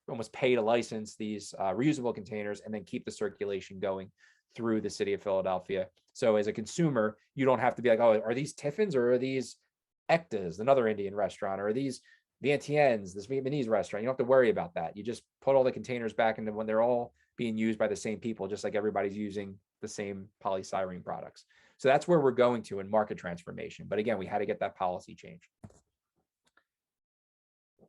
S2: almost pay to license these reusable containers and then keep the circulation going through the city of Philadelphia. So as a consumer, you don't have to be like, oh, are these Tiffins or are these Ektas, another Indian restaurant, or are these Vientianes, this Vietnamese restaurant? You don't have to worry about that. You just put all the containers back into when they're all being used by the same people, just like everybody's using the same polystyrene products. So that's where we're going to in market transformation. But again, we had to get that policy change.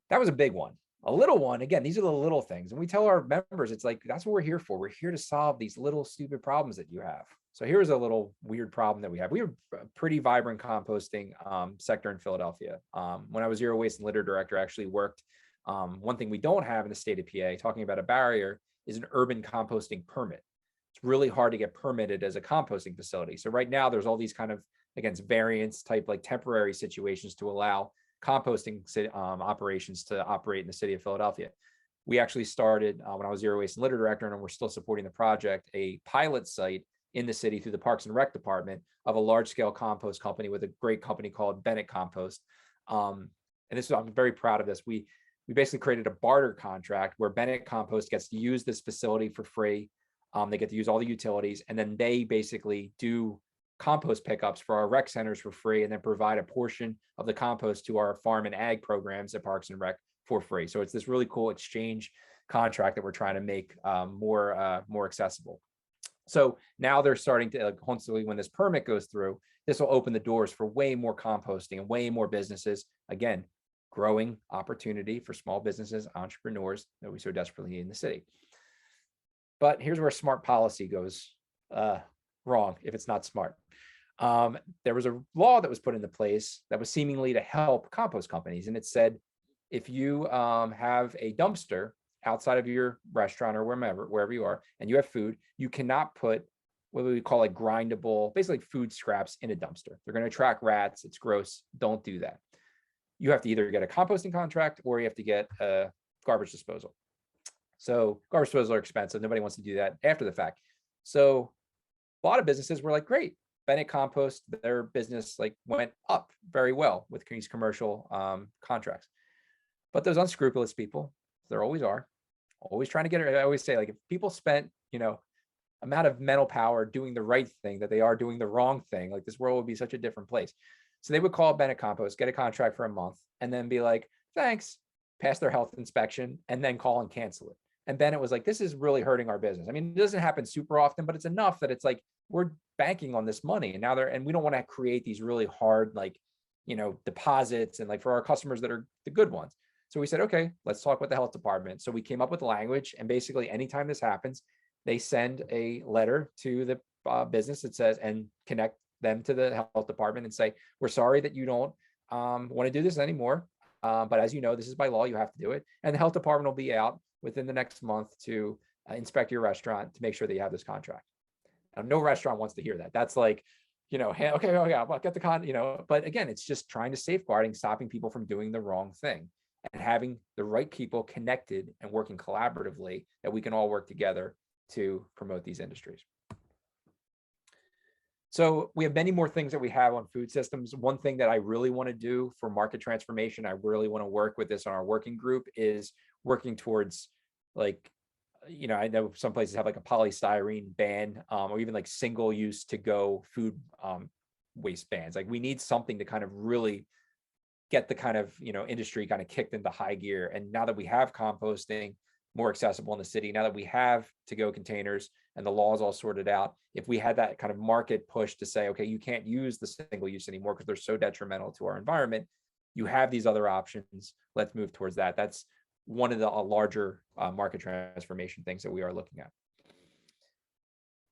S2: That was a big one. A little one, again, these are the little things. And we tell our members, it's like, that's what we're here for. We're here to solve these little stupid problems that you have. So here's a little weird problem that we have. We have a pretty vibrant composting sector in Philadelphia. When I was Zero Waste and Litter Director, I actually worked. One thing we don't have in the state of PA, talking about a barrier, is an urban composting permit. It's really hard to get permitted as a composting facility. So right now there's all these kind of, against variance type, like temporary situations to allow composting operations to operate in the city of Philadelphia. We actually started when I was Zero Waste and Litter Director, and we're still supporting the project, a pilot site in the city through the Parks and Rec department of a large scale compost company with a great company called Bennett Compost. And this, I'm very proud of this. we basically created a barter contract where Bennett Compost gets to use this facility for free. They get to use all the utilities, and then they basically do compost pickups for our rec centers for free, and then provide a portion of the compost to our farm and ag programs at Parks and Rec for free. So it's this really cool exchange contract that we're trying to make more accessible. So now they're starting to, hopefully when this permit goes through, this will open the doors for way more composting and way more businesses. Again, growing opportunity for small businesses, entrepreneurs that we so desperately need in the city. But here's where smart policy goes wrong if it's not smart. There was a law that was put into place that was seemingly to help compost companies. And it said, if you have a dumpster outside of your restaurant or wherever you are, and you have food, you cannot put what we call like grindable, basically food scraps in a dumpster. They're going to attract rats. It's gross. Don't do that. You have to either get a composting contract or you have to get a garbage disposal. So garbage disposal are expensive. Nobody wants to do that after the fact. So a lot of businesses were like, great, Bennett Compost, their business like went up very well with these commercial contracts. But those unscrupulous people, there always are, always trying to get it. I always say, like, if people spent, amount of mental power doing the right thing, that they are doing the wrong thing, like this world would be such a different place. So they would call Bennett Compost, get a contract for a month, and then be like, thanks, pass their health inspection, and then call and cancel it. And Bennett was like, this is really hurting our business. I mean, it doesn't happen super often, but it's enough that it's like, we're banking on this money. And now and we don't want to create these really hard, deposits and like for our customers that are the good ones. So we said, okay, let's talk with the health department. So we came up with the language, and basically anytime this happens, they send a letter to the business that says, and connect them to the health department and say, we're sorry that you don't want to do this anymore. But as you know, this is by law, you have to do it. And the health department will be out within the next month to inspect your restaurant to make sure that you have this contract. Now, no restaurant wants to hear that. That's like, hey, okay, I'll get the but again, it's just trying to safeguarding, stopping people from doing the wrong thing and having the right people connected and working collaboratively, that we can all work together to promote these industries. So we have many more things that we have on food systems. One thing that I really want to do for market transformation, I really want to work with this on our working group, is working towards I know some places have like a polystyrene ban, or even like single use to go food waste bans. Like we need something to kind of really get the kind of, industry kind of kicked into high gear. And now that we have composting more accessible in the city, now that we have to-go containers and the laws all sorted out, if we had that kind of market push to say, okay, you can't use the single use anymore because they're so detrimental to our environment, you have these other options, let's move towards that. That's one of the larger market transformation things that we are looking at.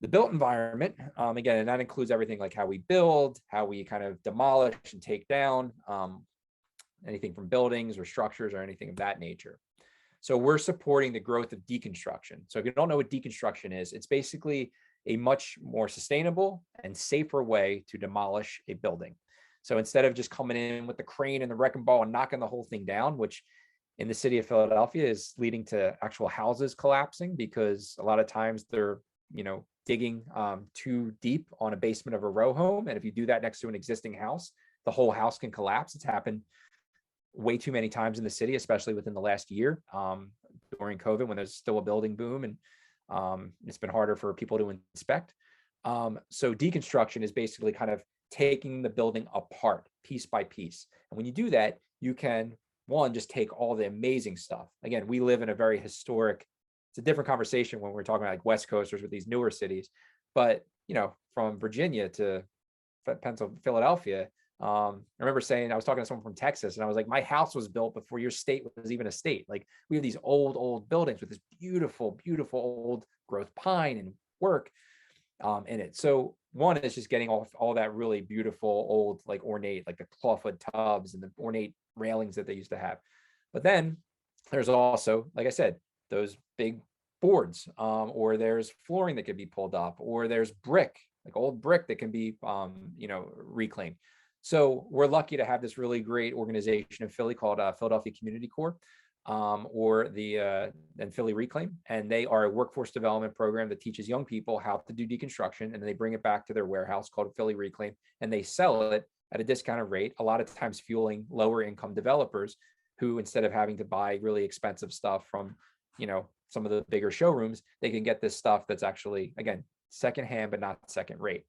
S2: The built environment, again, and that includes everything like how we build, how we kind of demolish and take down, anything from buildings or structures or anything of that nature. So we're supporting the growth of deconstruction. So if you don't know what deconstruction is, it's basically a much more sustainable and safer way to demolish a building. So instead of just coming in with the crane and the wrecking ball and knocking the whole thing down, which in the city of Philadelphia is leading to actual houses collapsing, because a lot of times they're, digging too deep on a basement of a row home. And if you do that next to an existing house, the whole house can collapse. It's happened way too many times in the city, especially within the last year, during COVID, when there's still a building boom, and it's been harder for people to inspect. So deconstruction is basically kind of taking the building apart piece by piece. And when you do that, you can, one, just take all the amazing stuff. Again, we live in a very historic, it's a different conversation when we're talking about like West Coasters with these newer cities, but from Virginia to Philadelphia, I remember saying, I was talking to someone from Texas, and I was like, my house was built before your state was even a state. Like, we have these old buildings with this beautiful old growth pine and work in it. So one is just getting all that really beautiful old, like ornate, like the clawfoot tubs and the ornate railings that they used to have. But then there's also, like I said, those big boards, or there's flooring that could be pulled up, or there's brick, like old brick that can be, reclaimed. So we're lucky to have this really great organization in Philly called Philadelphia Community Corps, or and Philly Reclaim. And they are a workforce development program that teaches young people how to do deconstruction, and they bring it back to their warehouse called Philly Reclaim, and they sell it at a discounted rate, a lot of times fueling lower income developers who, instead of having to buy really expensive stuff from, some of the bigger showrooms, they can get this stuff that's actually, again, secondhand, but not second rate,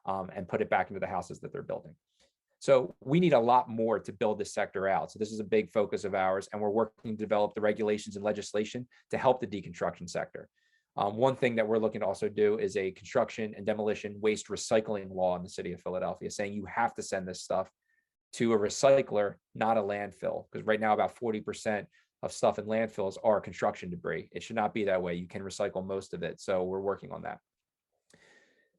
S2: and put it back into the houses that they're building. So we need a lot more to build this sector out. So this is a big focus of ours, and we're working to develop the regulations and legislation to help the deconstruction sector. One thing that we're looking to also do is a construction and demolition waste recycling law in the city of Philadelphia, saying you have to send this stuff to a recycler, not a landfill, because right now about 40% of stuff in landfills are construction debris. It should not be that way. You can recycle most of it. So we're working on that.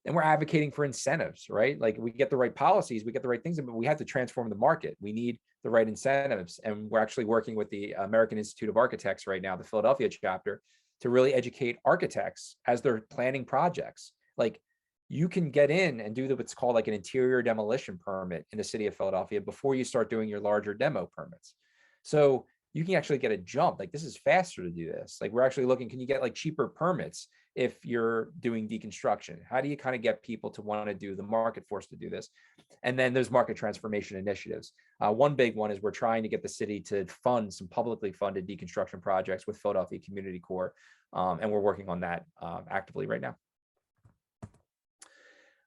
S2: And we're advocating for incentives, right? Like, we get the right policies, we get the right things, but we have to transform the market. We need the right incentives. And we're actually working with the American Institute of Architects right now, the Philadelphia chapter, to really educate architects as they're planning projects. Like, you can get in and do what's called like an interior demolition permit in the city of Philadelphia before you start doing your larger demo permits. So you can actually get a jump. Like, this is faster to do this. Like, we're actually looking, can you get like cheaper permits if you're doing deconstruction? How do you kind of get people to want to do the market force to do this? And then there's market transformation initiatives. One big one is we're trying to get the city to fund some publicly funded deconstruction projects with Philadelphia Community Corps. And we're working on that actively right now.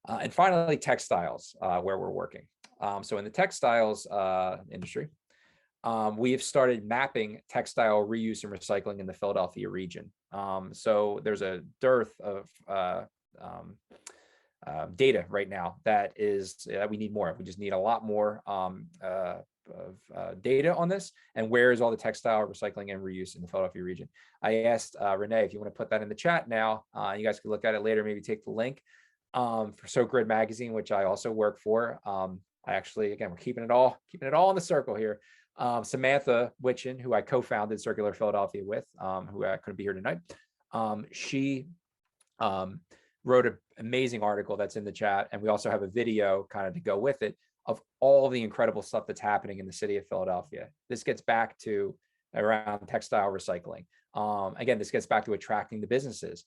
S2: And finally, textiles, where we're working. So in the textiles industry, we have started mapping textile reuse and recycling in the Philadelphia region. So there's a dearth of data right now that we need more of. We just need a lot more data on this, and where is all the textile recycling and reuse in the Philadelphia region. I asked Renee if you want to put that in the chat now. You guys can look at it later, maybe take the link for Soak Grid Magazine, which I also work for. I actually, again, we're keeping it all in the circle here. Samantha Witchin, who I co-founded Circular Philadelphia with, who I couldn't be here tonight. She wrote an amazing article that's in the chat, and we also have a video kind of to go with it of all the incredible stuff that's happening in the city of Philadelphia. This gets back to around textile recycling. Again, this gets back to attracting the businesses.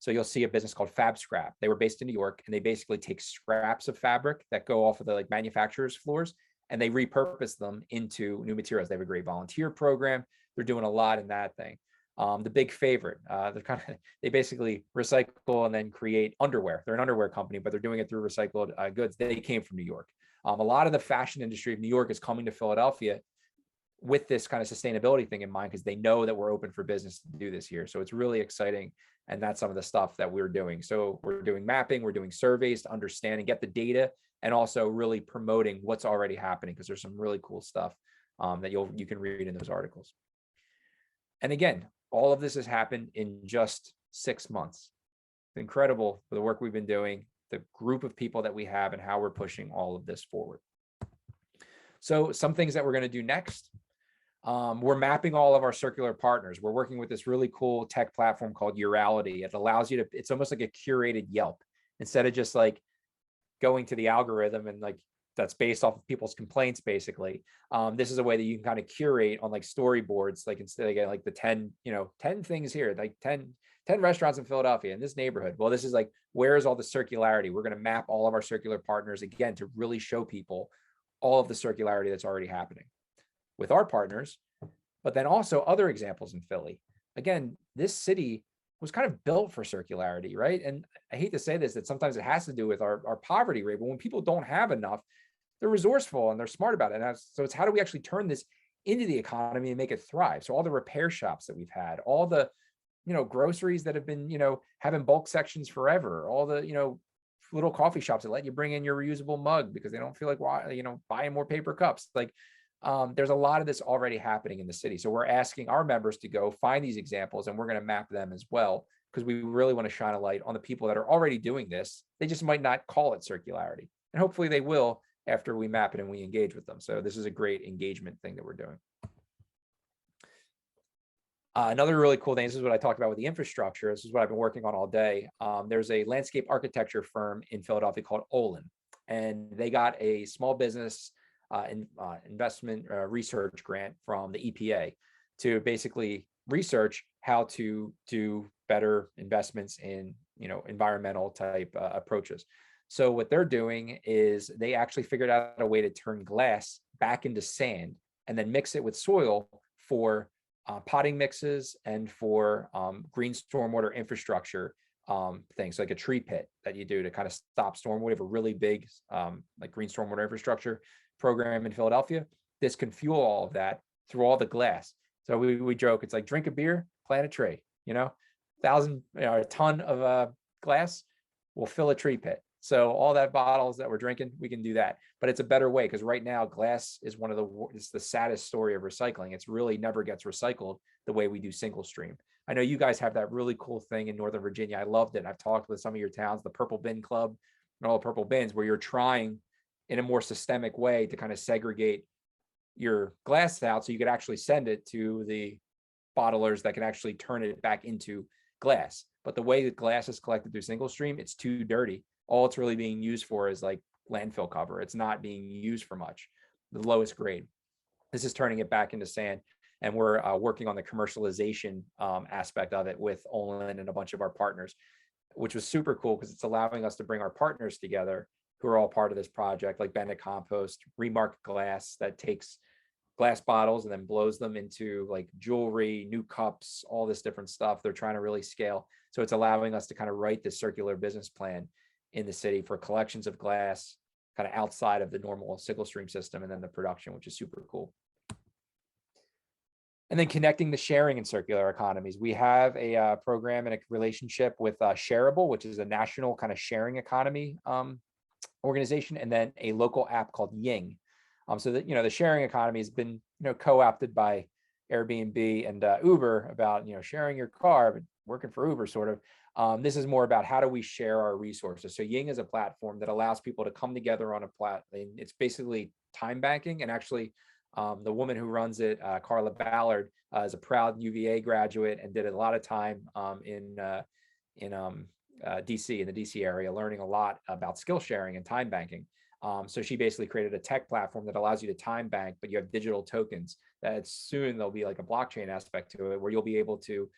S2: So you'll see a business called Fab Scrap. They were based in New York, and they basically take scraps of fabric that go off of the like manufacturers' floors, and they repurpose them into new materials. They have a great volunteer program. They're doing a lot in that thing. The big favorite, they basically recycle and then create underwear. They're an underwear company, but they're doing it through recycled goods. They came from New York. A lot of the fashion industry of New York is coming to Philadelphia with this kind of sustainability thing in mind, because they know that we're open for business to do this here. So it's really exciting. And that's some of the stuff that we're doing. So we're doing mapping, we're doing surveys to understand and get the data, and also really promoting what's already happening, because there's some really cool stuff that you can read in those articles. And again, all of this has happened in just 6 months. It's incredible for the work we've been doing, the group of people that we have, and how we're pushing all of this forward. So some things that we're going to do next. We're mapping all of our circular partners. We're working with this really cool tech platform called Litterati. It allows you to, it's almost like a curated Yelp, instead of just like going to the algorithm and like that's based off of people's complaints, basically. This is a way that you can kind of curate on like storyboards, like instead of getting like the 10 things here, like 10 restaurants in Philadelphia in this neighborhood. Well, this is like, where is all the circularity? We're going to map all of our circular partners again to really show people all of the circularity that's already happening with our partners, but then also other examples in Philly. Again, this city was kind of built for circularity, right? And I hate to say this, that sometimes it has to do with our poverty rate, but when people don't have enough, they're resourceful and they're smart about it. And so it's how do we actually turn this into the economy and make it thrive? So all the repair shops that we've had, all the, groceries that have been, having bulk sections forever, all the, little coffee shops that let you bring in your reusable mug because they don't feel like, buying more paper cups. Like, there's a lot of this already happening in the city. So we're asking our members to go find these examples, and we're going to map them as well, because we really want to shine a light on the people that are already doing this. They just might not call it circularity, and hopefully they will after we map it and we engage with them. So this is a great engagement thing that we're doing. Another really cool thing, this is what I talked about with the infrastructure. This is what I've been working on all day. There's a landscape architecture firm in Philadelphia called Olin, and they got a small business investment research grant from the EPA to basically research how to do better investments in environmental type approaches. So what they're doing is they actually figured out a way to turn glass back into sand and then mix it with soil for potting mixes and for green stormwater infrastructure things, like a tree pit that you do to kind of stop stormwater. We have a really big like green stormwater infrastructure program in Philadelphia. This can fuel all of that through all the glass. So we joke, it's like drink a beer, plant a tree, you know, a ton of glass will fill a tree pit. So all that bottles that we're drinking, we can do that. But it's a better way, because right now glass is it's the saddest story of recycling. It's really never gets recycled the way we do single stream. I know you guys have that really cool thing in Northern Virginia. I loved it. I've talked with some of your towns, the Purple Bin Club and all the purple bins, where you're trying in a more systemic way to kind of segregate your glass out so you could actually send it to the bottlers that can actually turn it back into glass. But the way that glass is collected through single stream, it's too dirty. All it's really being used for is like landfill cover. It's not being used for much, the lowest grade. This is turning it back into sand. And we're working on the commercialization aspect of it with Olin and a bunch of our partners, which was super cool because it's allowing us to bring our partners together who are all part of this project, like Bennett Compost, Remark Glass, that takes glass bottles and then blows them into like jewelry, new cups, all this different stuff. They're trying to really scale. So it's allowing us to kind of write this circular business plan in the city for collections of glass, kind of outside of the normal single stream system, and then the production, which is super cool. And then connecting the sharing and circular economies. We have a program and a relationship with Shareable, which is a national kind of sharing economy organization, and then a local app called Ying. So that, the sharing economy has been, co-opted by Airbnb and Uber about, sharing your car, but working for Uber sort of. This is more about how do we share our resources. So Ying is a platform that allows people to come together on a platform. It's basically time banking, and actually the woman who runs it, Carla Ballard, is a proud UVA graduate and did a lot of time in DC, in the DC area, learning a lot about skill sharing and time banking. So she basically created a tech platform that allows you to time bank, but you have digital tokens that soon there'll be like a blockchain aspect to it, where you'll be able to,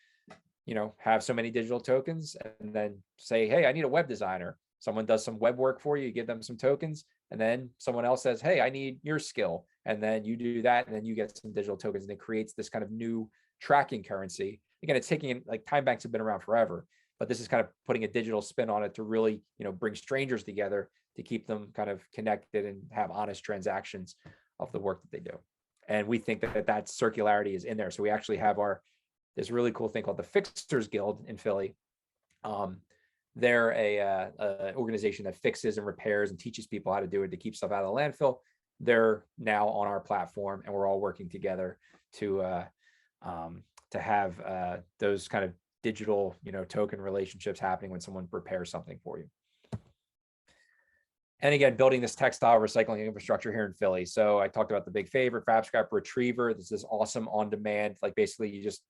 S2: have so many digital tokens and then say, hey, I need a web designer. Someone does some web work for you, you give them some tokens, and then someone else says, hey, I need your skill. And then you do that, and then you get some digital tokens, and it creates this kind of new tracking currency. Again, it's taking, like, time banks have been around forever, but this is kind of putting a digital spin on it to really, bring strangers together to keep them kind of connected and have honest transactions of the work that they do. And we think that circularity is in there. So we actually have this really cool thing called the Fixers Guild in Philly. They're a organization that fixes and repairs and teaches people how to do it to keep stuff out of the landfill. They're now on our platform, and we're all working together to have those kind of digital, token relationships happening when someone repairs something for you. And again, building this textile recycling infrastructure here in Philly. So I talked about the big favorite, Fab Scrap Retriever. This is awesome on demand. Like, basically you just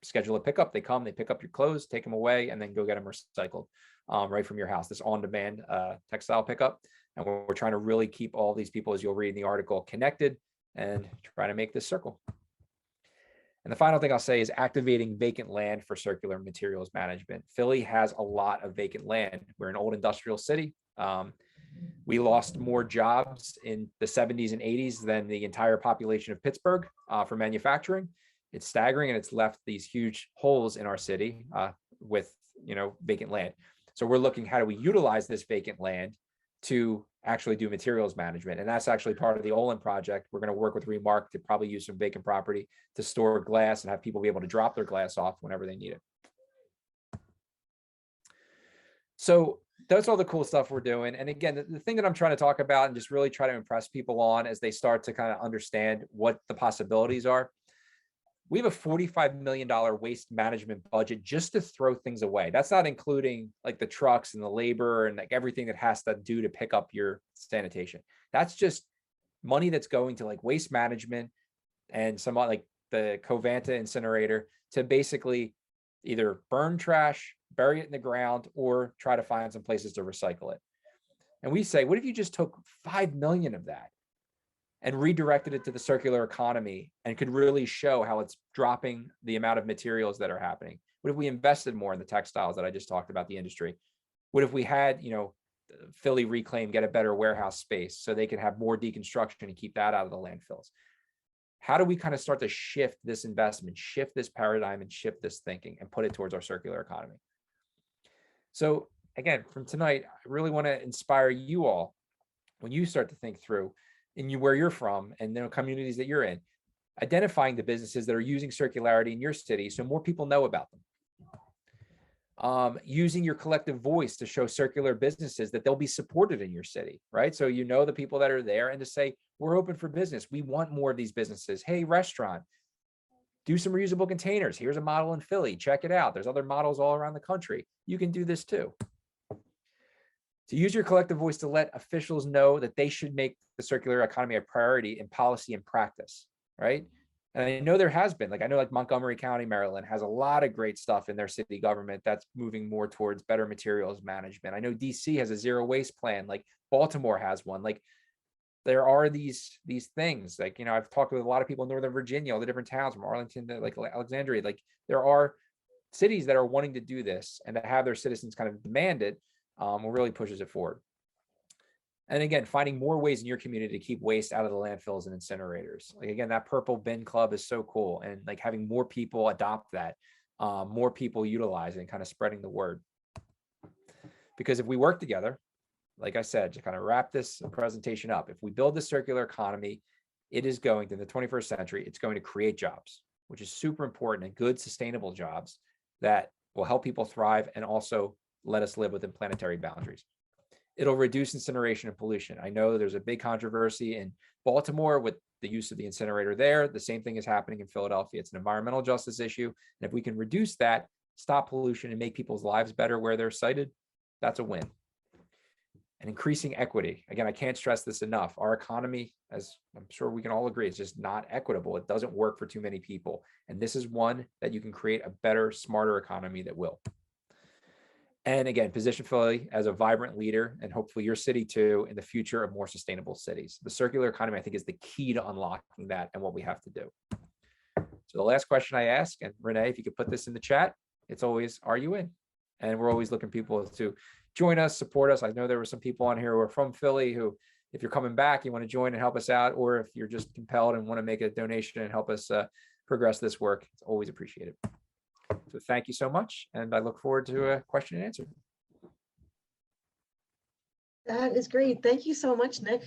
S2: schedule a pickup, they come, they pick up your clothes, take them away, and then go get them recycled right from your house. This on-demand textile pickup. And we're trying to really keep all these people, as you'll read in the article, connected and try to make this circle. And the final thing I'll say is activating vacant land for circular materials management. Philly has a lot of vacant land. We're an old industrial city. We lost more jobs in the 70s and 80s than the entire population of Pittsburgh for manufacturing. It's staggering, and it's left these huge holes in our city with, vacant land. So we're looking, how do we utilize this vacant land to actually do materials management? And that's actually part of the Olin project. We're going to work with Remark to probably use some vacant property to store glass and have people be able to drop their glass off whenever they need it. So that's all the cool stuff we're doing. And again, the thing that I'm trying to talk about and just really try to impress people on as they start to kind of understand what the possibilities are. We have a $45 million waste management budget just to throw things away. That's not including like the trucks and the labor and like everything that has to do to pick up your sanitation. That's just money that's going to like waste management and some like the Covanta incinerator to basically either burn trash, bury it in the ground, or try to find some places to recycle it. And we say, what if you just took 5 million of that and redirected it to the circular economy and could really show how it's dropping the amount of materials that are happening? What if we invested more in the textiles that I just talked about, the industry? What if we had, Philly Reclaim get a better warehouse space so they can have more deconstruction and keep that out of the landfills? how do we kind of start to shift this investment, shift this paradigm, and shift this thinking and put it towards our circular economy? So again, from tonight, I really want to inspire you all when you start to think through where you're from and the communities that you're in, identifying the businesses that are using circularity in your city so more people know about them. Using your collective voice to show circular businesses that they'll be supported in your city, right? So you know the people that are there, and to say, we're open for business. We want more of these businesses. Hey, restaurant, do some reusable containers. Here's a model in Philly. Check it out. There's other models all around the country. You can do this too. To use your collective voice to let officials know that they should make the circular economy a priority in policy and practice, right? And I know there has been, I know Montgomery County, Maryland has a lot of great stuff in their city government that's moving more towards better materials management. I know DC has a zero waste plan, Baltimore has one. There are these things, I've talked with a lot of people in Northern Virginia, all the different towns from Arlington to Alexandria. There are cities that are wanting to do this, and to have their citizens kind of demand it will really pushes it forward. And again, finding more ways in your community to keep waste out of the landfills and incinerators. Again, that purple bin club is so cool. And having more people adopt that, more people utilize it, and kind of spreading the word. Because if we work together, like I said, to kind of wrap this presentation up, if we build the circular economy, it is going to, in the 21st century, it's going to create jobs, which is super important, and good, sustainable jobs that will help people thrive and also let us live within planetary boundaries. It'll reduce incineration and pollution. I know there's a big controversy in Baltimore with the use of the incinerator there. The same thing is happening in Philadelphia. It's an environmental justice issue. And if we can reduce that, stop pollution, and make people's lives better where they're sited, that's a win. And increasing equity. Again, I can't stress this enough. Our economy, as I'm sure we can all agree, is just not equitable. It doesn't work for too many people. And this is one that you can create a better, smarter economy that will. And again, position Philly as a vibrant leader, and hopefully your city too, in the future of more sustainable cities. The circular economy, I think, is the key to unlocking that and what we have to do. So the last question I ask, and Renee, if you could put this in the chat, it's always, are you in? And we're always looking people to join us, support us. I know there were some people on here who are from Philly who, if you're coming back, you want to join and help us out, or if you're just compelled and want to make a donation and help us progress this work, it's always appreciated. So thank you so much, and I look forward to a question and answer.
S1: That is great. Thank you so much, Nick.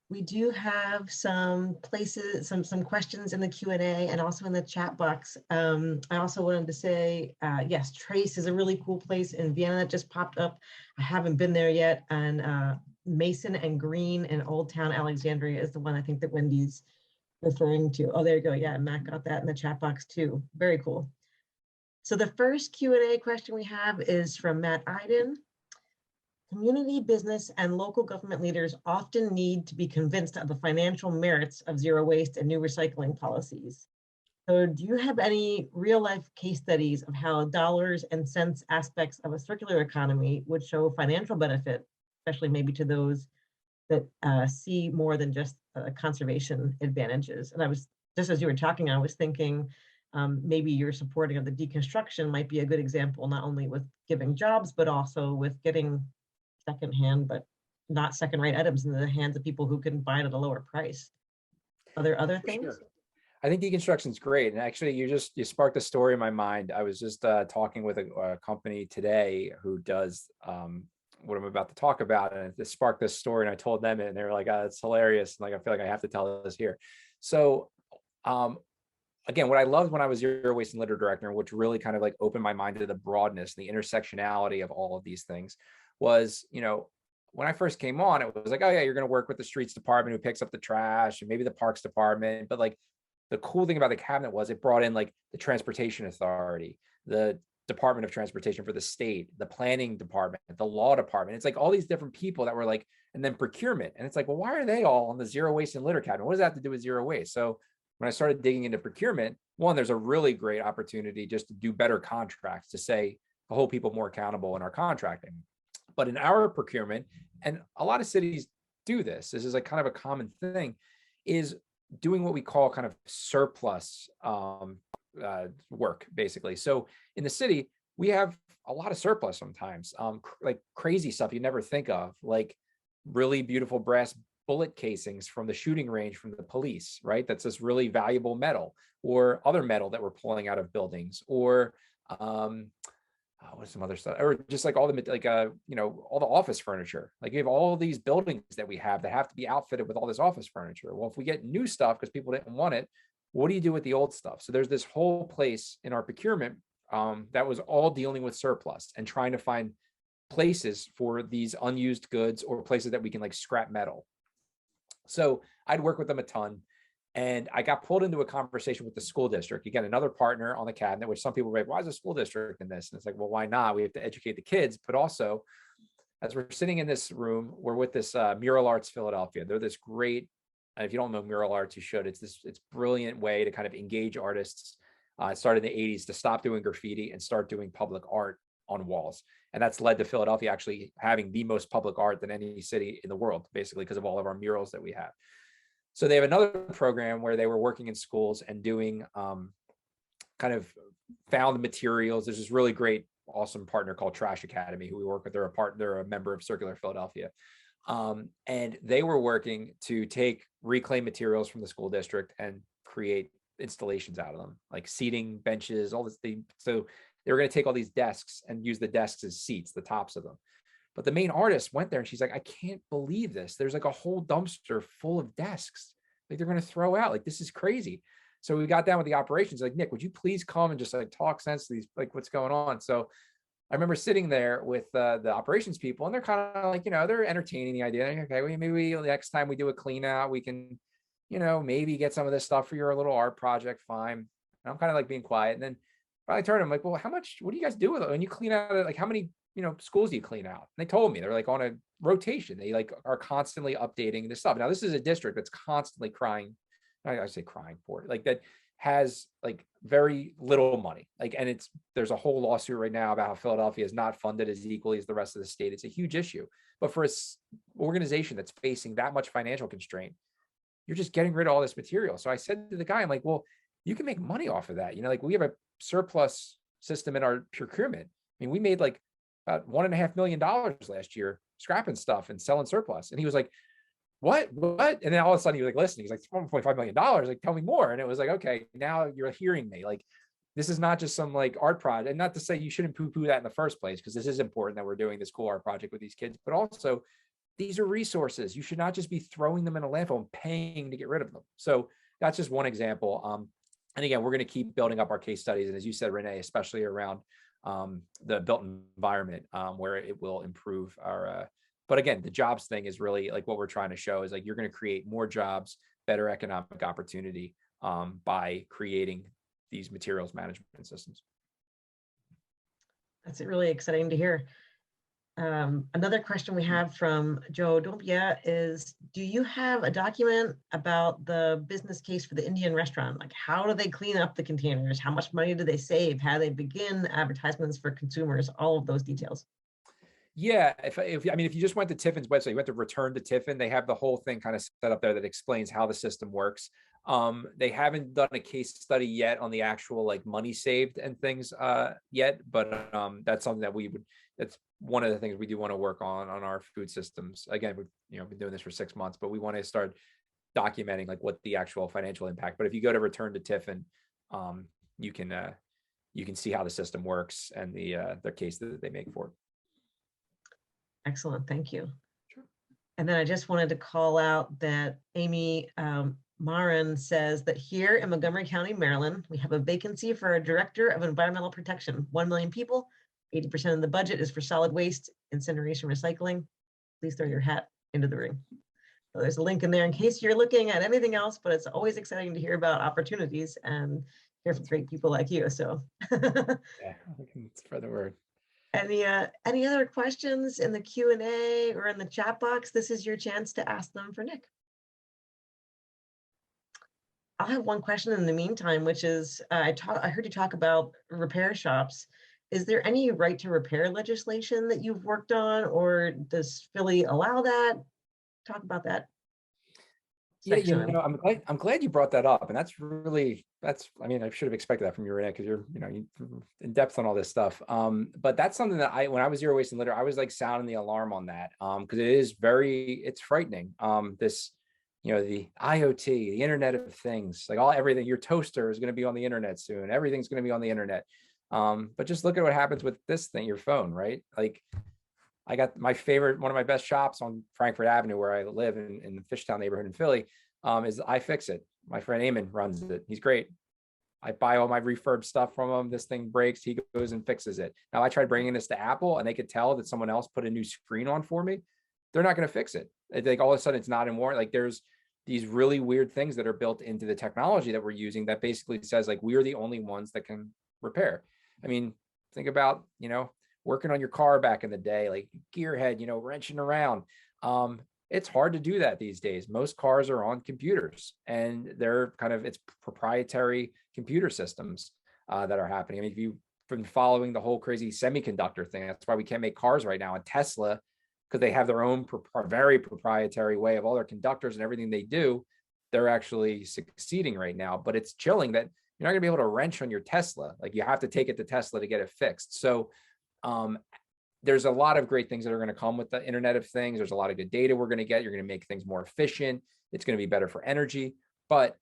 S1: We do have some places, some questions in the Q&A and also in the chat box. I also wanted to say, yes, Trace is a really cool place in Vienna that just popped up. I haven't been there yet. And Mason and Green in Old Town Alexandria is the one I think that Wendy's referring to. Oh, there you go. Yeah, Matt got that in the chat box too. Very cool. So the first Q&A question we have is from Matt Iden. Community, business, and local government leaders often need to be convinced of the financial merits of zero waste and new recycling policies. So do you have any real-life case studies of how dollars and cents aspects of a circular economy would show financial benefit, especially maybe to those that see more than just conservation advantages? And I was, just as you were talking, I was thinking, maybe your supporting of the deconstruction might be a good example, not only with giving jobs, but also with getting secondhand, but not second-rate items into the hands of people who can buy it at a lower price. Are there other things?
S2: Sure. I think deconstruction is great. And actually, you sparked a story in my mind. I was just talking with a company today who does what I'm about to talk about, and it sparked this story. And I told them it, and they were like, "Oh, it's hilarious!" And I feel like I have to tell this here. So, again, what I loved when I was Zero Waste and Litter Director, which really kind of opened my mind to the broadness, the intersectionality of all of these things, was, when I first came on, it was like, oh yeah, you're going to work with the streets department who picks up the trash, and maybe the parks department. But the cool thing about the cabinet was it brought in the transportation authority, the Department of Transportation for the state, the planning department, the law department. It's all these different people that were and then procurement. And it's well, why are they all on the zero waste and litter cabinet? What does that have to do with zero waste? So when I started digging into procurement, one, there's a really great opportunity just to do better contracts, to say, to hold people more accountable in our contracting. But in our procurement, and a lot of cities do this, this is kind of a common thing, is doing what we call kind of surplus work, basically. So in the city, we have a lot of surplus sometimes, crazy stuff you never think of, really beautiful brass bullet casings from the shooting range from the police, right? That's this really valuable metal, or other metal that we're pulling out of buildings, or what's some other stuff, or just like all the like all the office furniture. Like, you have all these buildings that we have that have to be outfitted with all this office furniture. Well, if we get new stuff because people didn't want it, what do you do with the old stuff? So there's this whole place in our procurement that was all dealing with surplus and trying to find places for these unused goods, or places that we can like scrap metal. So I'd work with them a ton. And I got pulled into a conversation with the school district, again, another partner on the cabinet, which some people were like, why is the school district in this? And it's like, well, why not? We have to educate the kids. But also, as we're sitting in this room, we're with this Mural Arts Philadelphia. They're this great, if you don't know Mural Arts, you should. It's brilliant way to kind of engage artists. It started in the 80s to stop doing graffiti and start doing public art on walls. And that's led to Philadelphia actually having the most public art than any city in the world, basically because of all of our murals that we have. So they have another program where they were working in schools and doing kind of found materials. There's this really great, awesome partner called Trash Academy who we work with. They're a member of Circular Philadelphia. And they were working to take reclaimed materials from the school district and create installations out of them, like seating, benches, all this thing. So they were going to take all these desks and use the desks as seats, the tops of them. But the main artist went there and she's like, I can't believe this. There's like a whole dumpster full of desks. Like, they're going to throw out. Like, this is crazy. So we got down with the operations. Like, Nick, would you please come and just like talk sense to these, like, what's going on? So I remember sitting there with the operations people, and they're kind of like, they're entertaining the idea. Like, okay, well, maybe next time we do a clean out, we can, maybe get some of this stuff for your little art project. Fine. And I'm kind of like being quiet. And then I turned, I'm like, well, what do you guys do with it? When you clean out, like, how many schools do you clean out? And they told me they're like on a rotation. They like are constantly updating this stuff. Now, this is a district that's constantly crying. I say crying for it, like that has like very little money. Like, and there's a whole lawsuit right now about how Philadelphia is not funded as equally as the rest of the state. It's a huge issue. But for an organization that's facing that much financial constraint, you're just getting rid of all this material. So I said to the guy, I'm like, well, you can make money off of that. Like, we have a surplus system in our procurement. I mean, we made like about $1.5 million last year scrapping stuff and selling surplus. And he was like, what? And then all of a sudden he was like listening. He's like, $1.5 million. Like, tell me more. And it was like, okay, now you're hearing me. Like, this is not just some like art project. And not to say you shouldn't poo-poo that in the first place, because this is important that we're doing this cool art project with these kids, but also these are resources. You should not just be throwing them in a landfill and paying to get rid of them. So that's just one example. And again, we're going to keep building up our case studies. And as you said, Renee, especially around the built environment, where it will improve our, but again, the jobs thing is really like what we're trying to show is like, you're going to create more jobs, better economic opportunity by creating these materials management systems.
S1: That's really exciting to hear. Another question we have from Joe Dompia is, do you have a document about the business case for the Indian restaurant? Like, how do they clean up the containers? How much money do they save? How do they begin advertisements for consumers? All of those details.
S2: Yeah, if you just went to Tiffin's website, you went to Return to Tiffin, they have the whole thing kind of set up there that explains how the system works. They haven't done a case study yet on the actual like money saved and things yet, but that's something that that's one of the things we do want to work on our food systems. Again, we've been doing this for 6 months, but we want to start documenting like what the actual financial impact. But if you go to Return to Tiffin, you can see how the system works and their case that they make for it.
S1: Excellent, thank you.
S2: Sure.
S1: And then I just wanted to call out that Amy Marin says that here in Montgomery County, Maryland, we have a vacancy for a director of environmental protection. 1 million people, 80% of the budget is for solid waste, incineration, recycling. Please throw your hat into the ring. So there's a link in there in case you're looking at anything else, but it's always exciting to hear about opportunities and hear from great people like you. So
S2: yeah, we can spread the word.
S1: Any other questions in the Q&A or in the chat box? This is your chance to ask them for Nick. I'll have one question in the meantime, which is, I heard you talk about repair shops. Is there any right to repair legislation that you've worked on, or does Philly allow that? Talk about that.
S2: Yeah,
S1: section.
S2: I'm glad you brought that up, and I mean, I should have expected that from you, Renee, because you're in depth on all this stuff. But that's something that when I was zero waste and litter, I was like sounding the alarm on that, because it's frightening. This, the IoT, the Internet of Things, like everything. Your toaster is going to be on the internet soon. Everything's going to be on the internet. But just look at what happens with this thing, your phone, right? Like, I got one of my best shops on Frankfurt Avenue where I live in the Fishtown neighborhood in Philly, is iFixit. My friend Eamon runs it. He's great. I buy all my refurb stuff from him. This thing breaks, he goes and fixes it. Now I tried bringing this to Apple and they could tell that someone else put a new screen on for me. They're not going to fix it. Like all of a sudden it's not in warranty. Like there's these really weird things that are built into the technology that we're using that basically says like, we're the only ones that can repair. I mean, think about, working on your car back in the day, like gearhead, wrenching around. It's hard to do that these days. Most cars are on computers and it's proprietary computer systems that are happening. I mean, if you've been following the whole crazy semiconductor thing, that's why we can't make cars right now. And Tesla, because they have their own very proprietary way of all their conductors and everything they do, they're actually succeeding right now. But it's chilling that you're not gonna be able to wrench on your Tesla. Like you have to take it to Tesla to get it fixed. So there's a lot of great things that are going to come with the Internet of Things. There's a lot of good data we're going to get. You're going to make things more efficient. It's going to be better for energy. But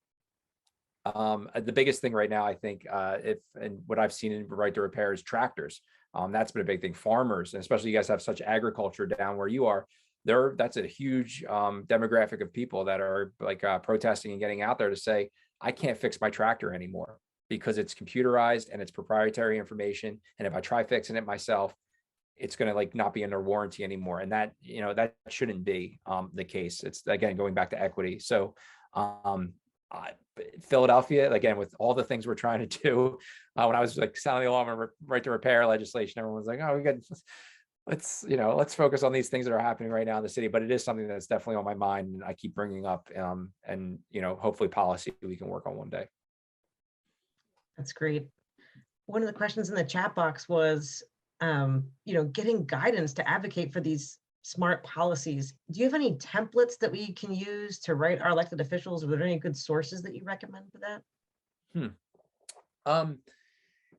S2: the biggest thing right now, I think, and what I've seen in right to repair is tractors. That's been a big thing. Farmers, and especially you guys have such agriculture down where you are. That's a huge demographic of people that are like protesting and getting out there to say, I can't fix my tractor anymore because it's computerized and it's proprietary information. And if I try fixing it myself, it's going to like not be under warranty anymore. And that, that shouldn't be the case. It's again, going back to equity. So Philadelphia, again, with all the things we're trying to do, when I was like sounding the alarm on right to repair legislation, everyone's like, oh, let's focus on these things that are happening right now in the city. But it is something that's definitely on my mind and I keep bringing up, and hopefully policy we can work on one day.
S1: That's great. One of the questions in the chat box was, getting guidance to advocate for these smart policies. Do you have any templates that we can use to write our elected officials? Are there any good sources that you recommend for that?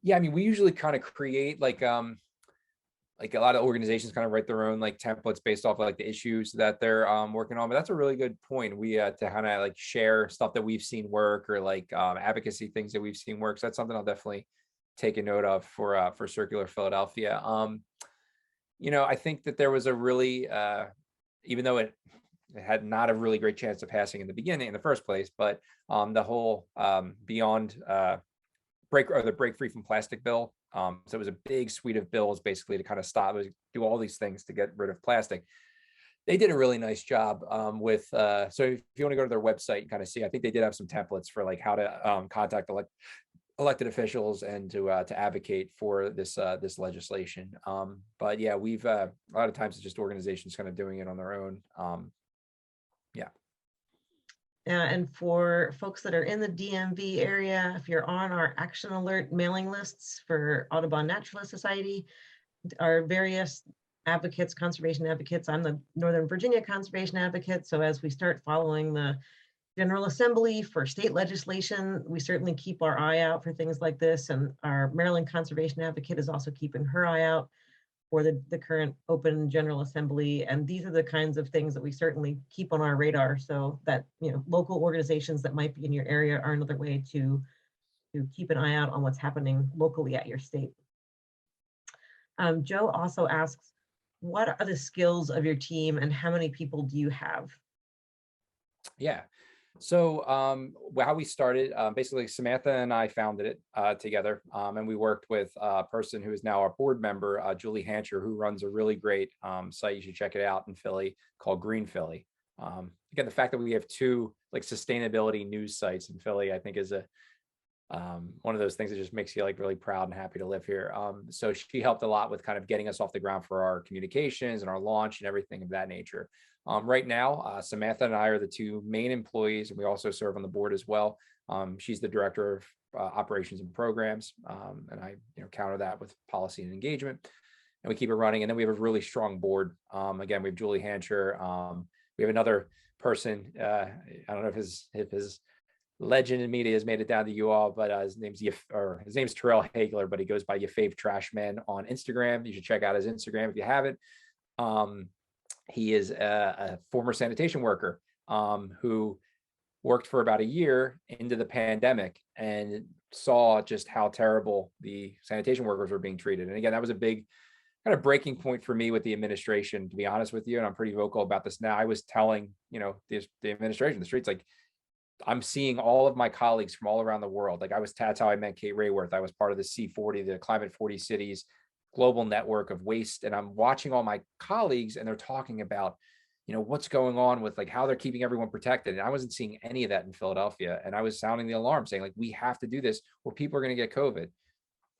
S2: Yeah, I mean, we usually kind of create like a lot of organizations kind of write their own like templates based off of, like the issues that they're working on. But that's a really good point. We to kind of like share stuff that we've seen work or like advocacy things that we've seen work. So that's something I'll definitely take a note of for Circular Philadelphia. I think that there was a really, even though it had not a really great chance of passing in the beginning in the first place, but the whole beyond the break free from plastic bill. So it was a big suite of bills basically to kind of do all these things to get rid of plastic. They did a really nice job with, so if you want to go to their website and kind of see, I think they did have some templates for like how to contact elected officials and to advocate for this legislation. But yeah, we've a lot of times it's just organizations kind of doing it on their own. Yeah.
S1: And for folks that are in the DMV area, if you're on our action alert mailing lists for Audubon Naturalist Society, our various advocates, conservation advocates, I'm the Northern Virginia Conservation Advocate. So as we start following the General Assembly for state legislation, we certainly keep our eye out for things like this. And our Maryland Conservation Advocate is also keeping her eye out for the current open General Assembly. And these are the kinds of things that we certainly keep on our radar so that, local organizations that might be in your area are another way to keep an eye out on what's happening locally at your state. Joe also asks, what are the skills of your team and how many people do you have?
S2: Yeah. So how we started, basically Samantha and I founded it together, and we worked with a person who is now our board member, Julie Hancher, who runs a really great site. You should check it out in Philly called Green Philly. Again, the fact that we have two like sustainability news sites in Philly, I think is one of those things that just makes you like really proud and happy to live here. So she helped a lot with kind of getting us off the ground for our communications and our launch and everything of that nature. Right now, Samantha and I are the two main employees, and we also serve on the board as well. She's the director of operations and programs, and I counter that with policy and engagement, and we keep it running. And then we have a really strong board. Again, we have Julie Hancher, we We have another person, I don't know if his legend in media has made it down to you all, but his name's Terrell Hagler, but he goes by Yafave Trashman on Instagram. You should check out his Instagram if you haven't. He is a former sanitation worker who worked for about a year into the pandemic and saw just how terrible the sanitation workers were being treated. And again, that was a big kind of breaking point for me with the administration, to be honest with you. And I'm pretty vocal about this now. I was telling, the administration, the streets, like, I'm seeing all of my colleagues from all around the world. Like that's how I met Kate Rayworth. I was part of the C40, the Climate 40 Cities global network of waste. And I'm watching all my colleagues and they're talking about, what's going on with like how they're keeping everyone protected. And I wasn't seeing any of that in Philadelphia. And I was sounding the alarm saying like, we have to do this or people are going to get COVID.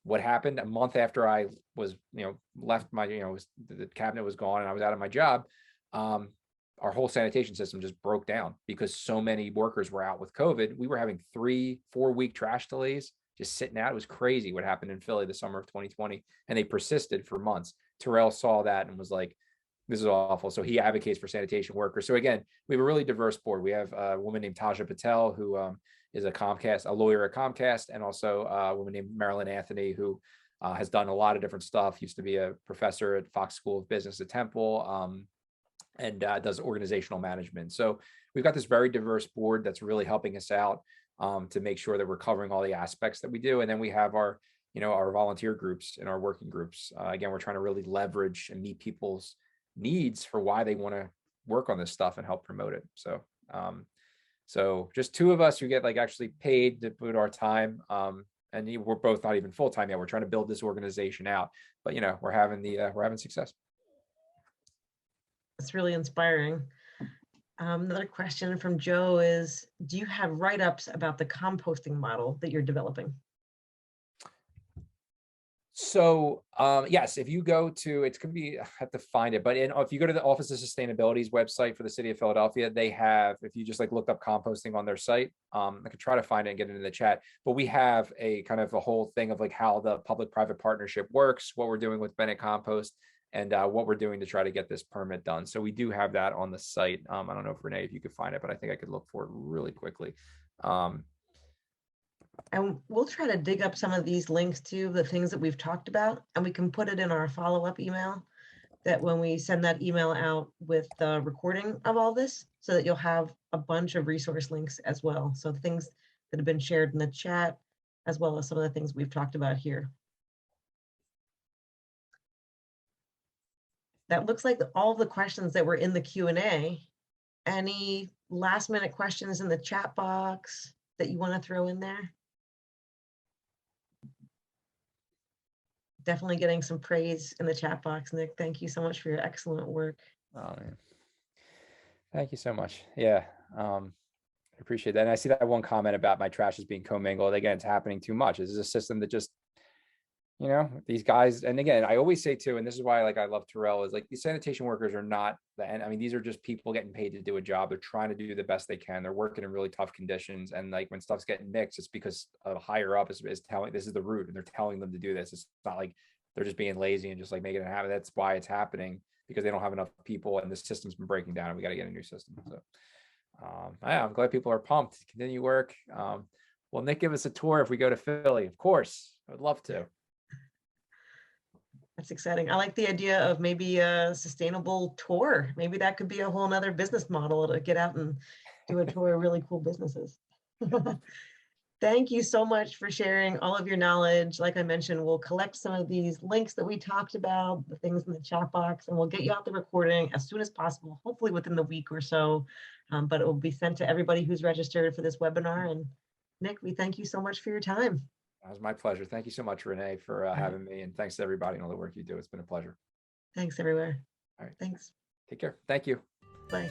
S2: What happened a month after I was, left my, the cabinet was gone and I was out of my job. Our whole sanitation system just broke down because so many workers were out with COVID. We were having 3-4 week trash delays just sitting out. It was crazy what happened in Philly the summer of 2020. And they persisted for months. Terrell saw that and was like, this is awful. So he advocates for sanitation workers. So again, we have a really diverse board. We have a woman named Taja Patel, who is a lawyer at Comcast, and also a woman named Marilyn Anthony, who has done a lot of different stuff, used to be a professor at Fox School of Business at Temple, and does organizational management. So we've got this very diverse board that's really helping us out to make sure that we're covering all the aspects that we do. And then we have our, our volunteer groups and our working groups. Again, we're trying to really leverage and meet people's needs for why they want to work on this stuff and help promote it. So, so just two of us who get like actually paid to put our time. And we're both not even full time yet. We're trying to build this organization out, but we're having success.
S1: It's really inspiring. Another question from Joe is, do you have write-ups about the composting model that you're developing?
S2: So yes, if you go to, it's going to be, I have to find it, but if you go to the Office of Sustainability's website for the city of Philadelphia, they have, if you just like looked up composting on their site, I could try to find it and get it in the chat, but we have a kind of a whole thing of like how the public-private partnership works, what we're doing with Bennett Compost, and what we're doing to try to get this permit done. So we do have that on the site. I don't know if Renee, if you could find it, but I think I could look for it really quickly.
S1: And we'll try to dig up some of these links to the things that we've talked about, and we can put it in our follow-up email, that when we send that email out with the recording of all this, so that you'll have a bunch of resource links as well. So the things that have been shared in the chat, as well as some of the things we've talked about here. That looks like all the questions that were in the Q&A. Any last minute questions in the chat box that you want to throw in there? Definitely getting some praise in the chat box, Nick. Thank you so much for your excellent work.
S2: Oh, man. Thank you so much. Yeah, I appreciate that. And I see that one comment about my trash is being commingled. Again, it's happening too much. This is a system that just, these guys, and again, I always say too, and this is why I love Terrell, is like these sanitation workers are not the end. I mean, these are just people getting paid to do a job. They're trying to do the best they can. They're working in really tough conditions. And like when stuff's getting mixed, it's because a higher up is telling, this is the root, and they're telling them to do this. It's not like they're just being lazy and just like making it happen. That's why it's happening, because they don't have enough people and the system's been breaking down and we got to get a new system. So yeah, I'm glad people are pumped to continue work. Well, Nick, give us a tour if we go to Philly. Of course, I would love to.
S1: That's exciting. I like the idea of maybe a sustainable tour. Maybe that could be a whole nother business model to get out and do a tour of really cool businesses. Thank you so much for sharing all of your knowledge. Like I mentioned, we'll collect some of these links that we talked about, the things in the chat box, and we'll get you out the recording as soon as possible, hopefully within the week or so. But it will be sent to everybody who's registered for this webinar. And Nick, we thank you so much for your time.
S2: It was my pleasure. Thank you so much, Renee, for having me. And thanks to everybody and all the work you do. It's been a pleasure.
S1: Thanks everywhere.
S2: All right.
S1: Thanks.
S2: Take care. Thank you.
S1: Bye.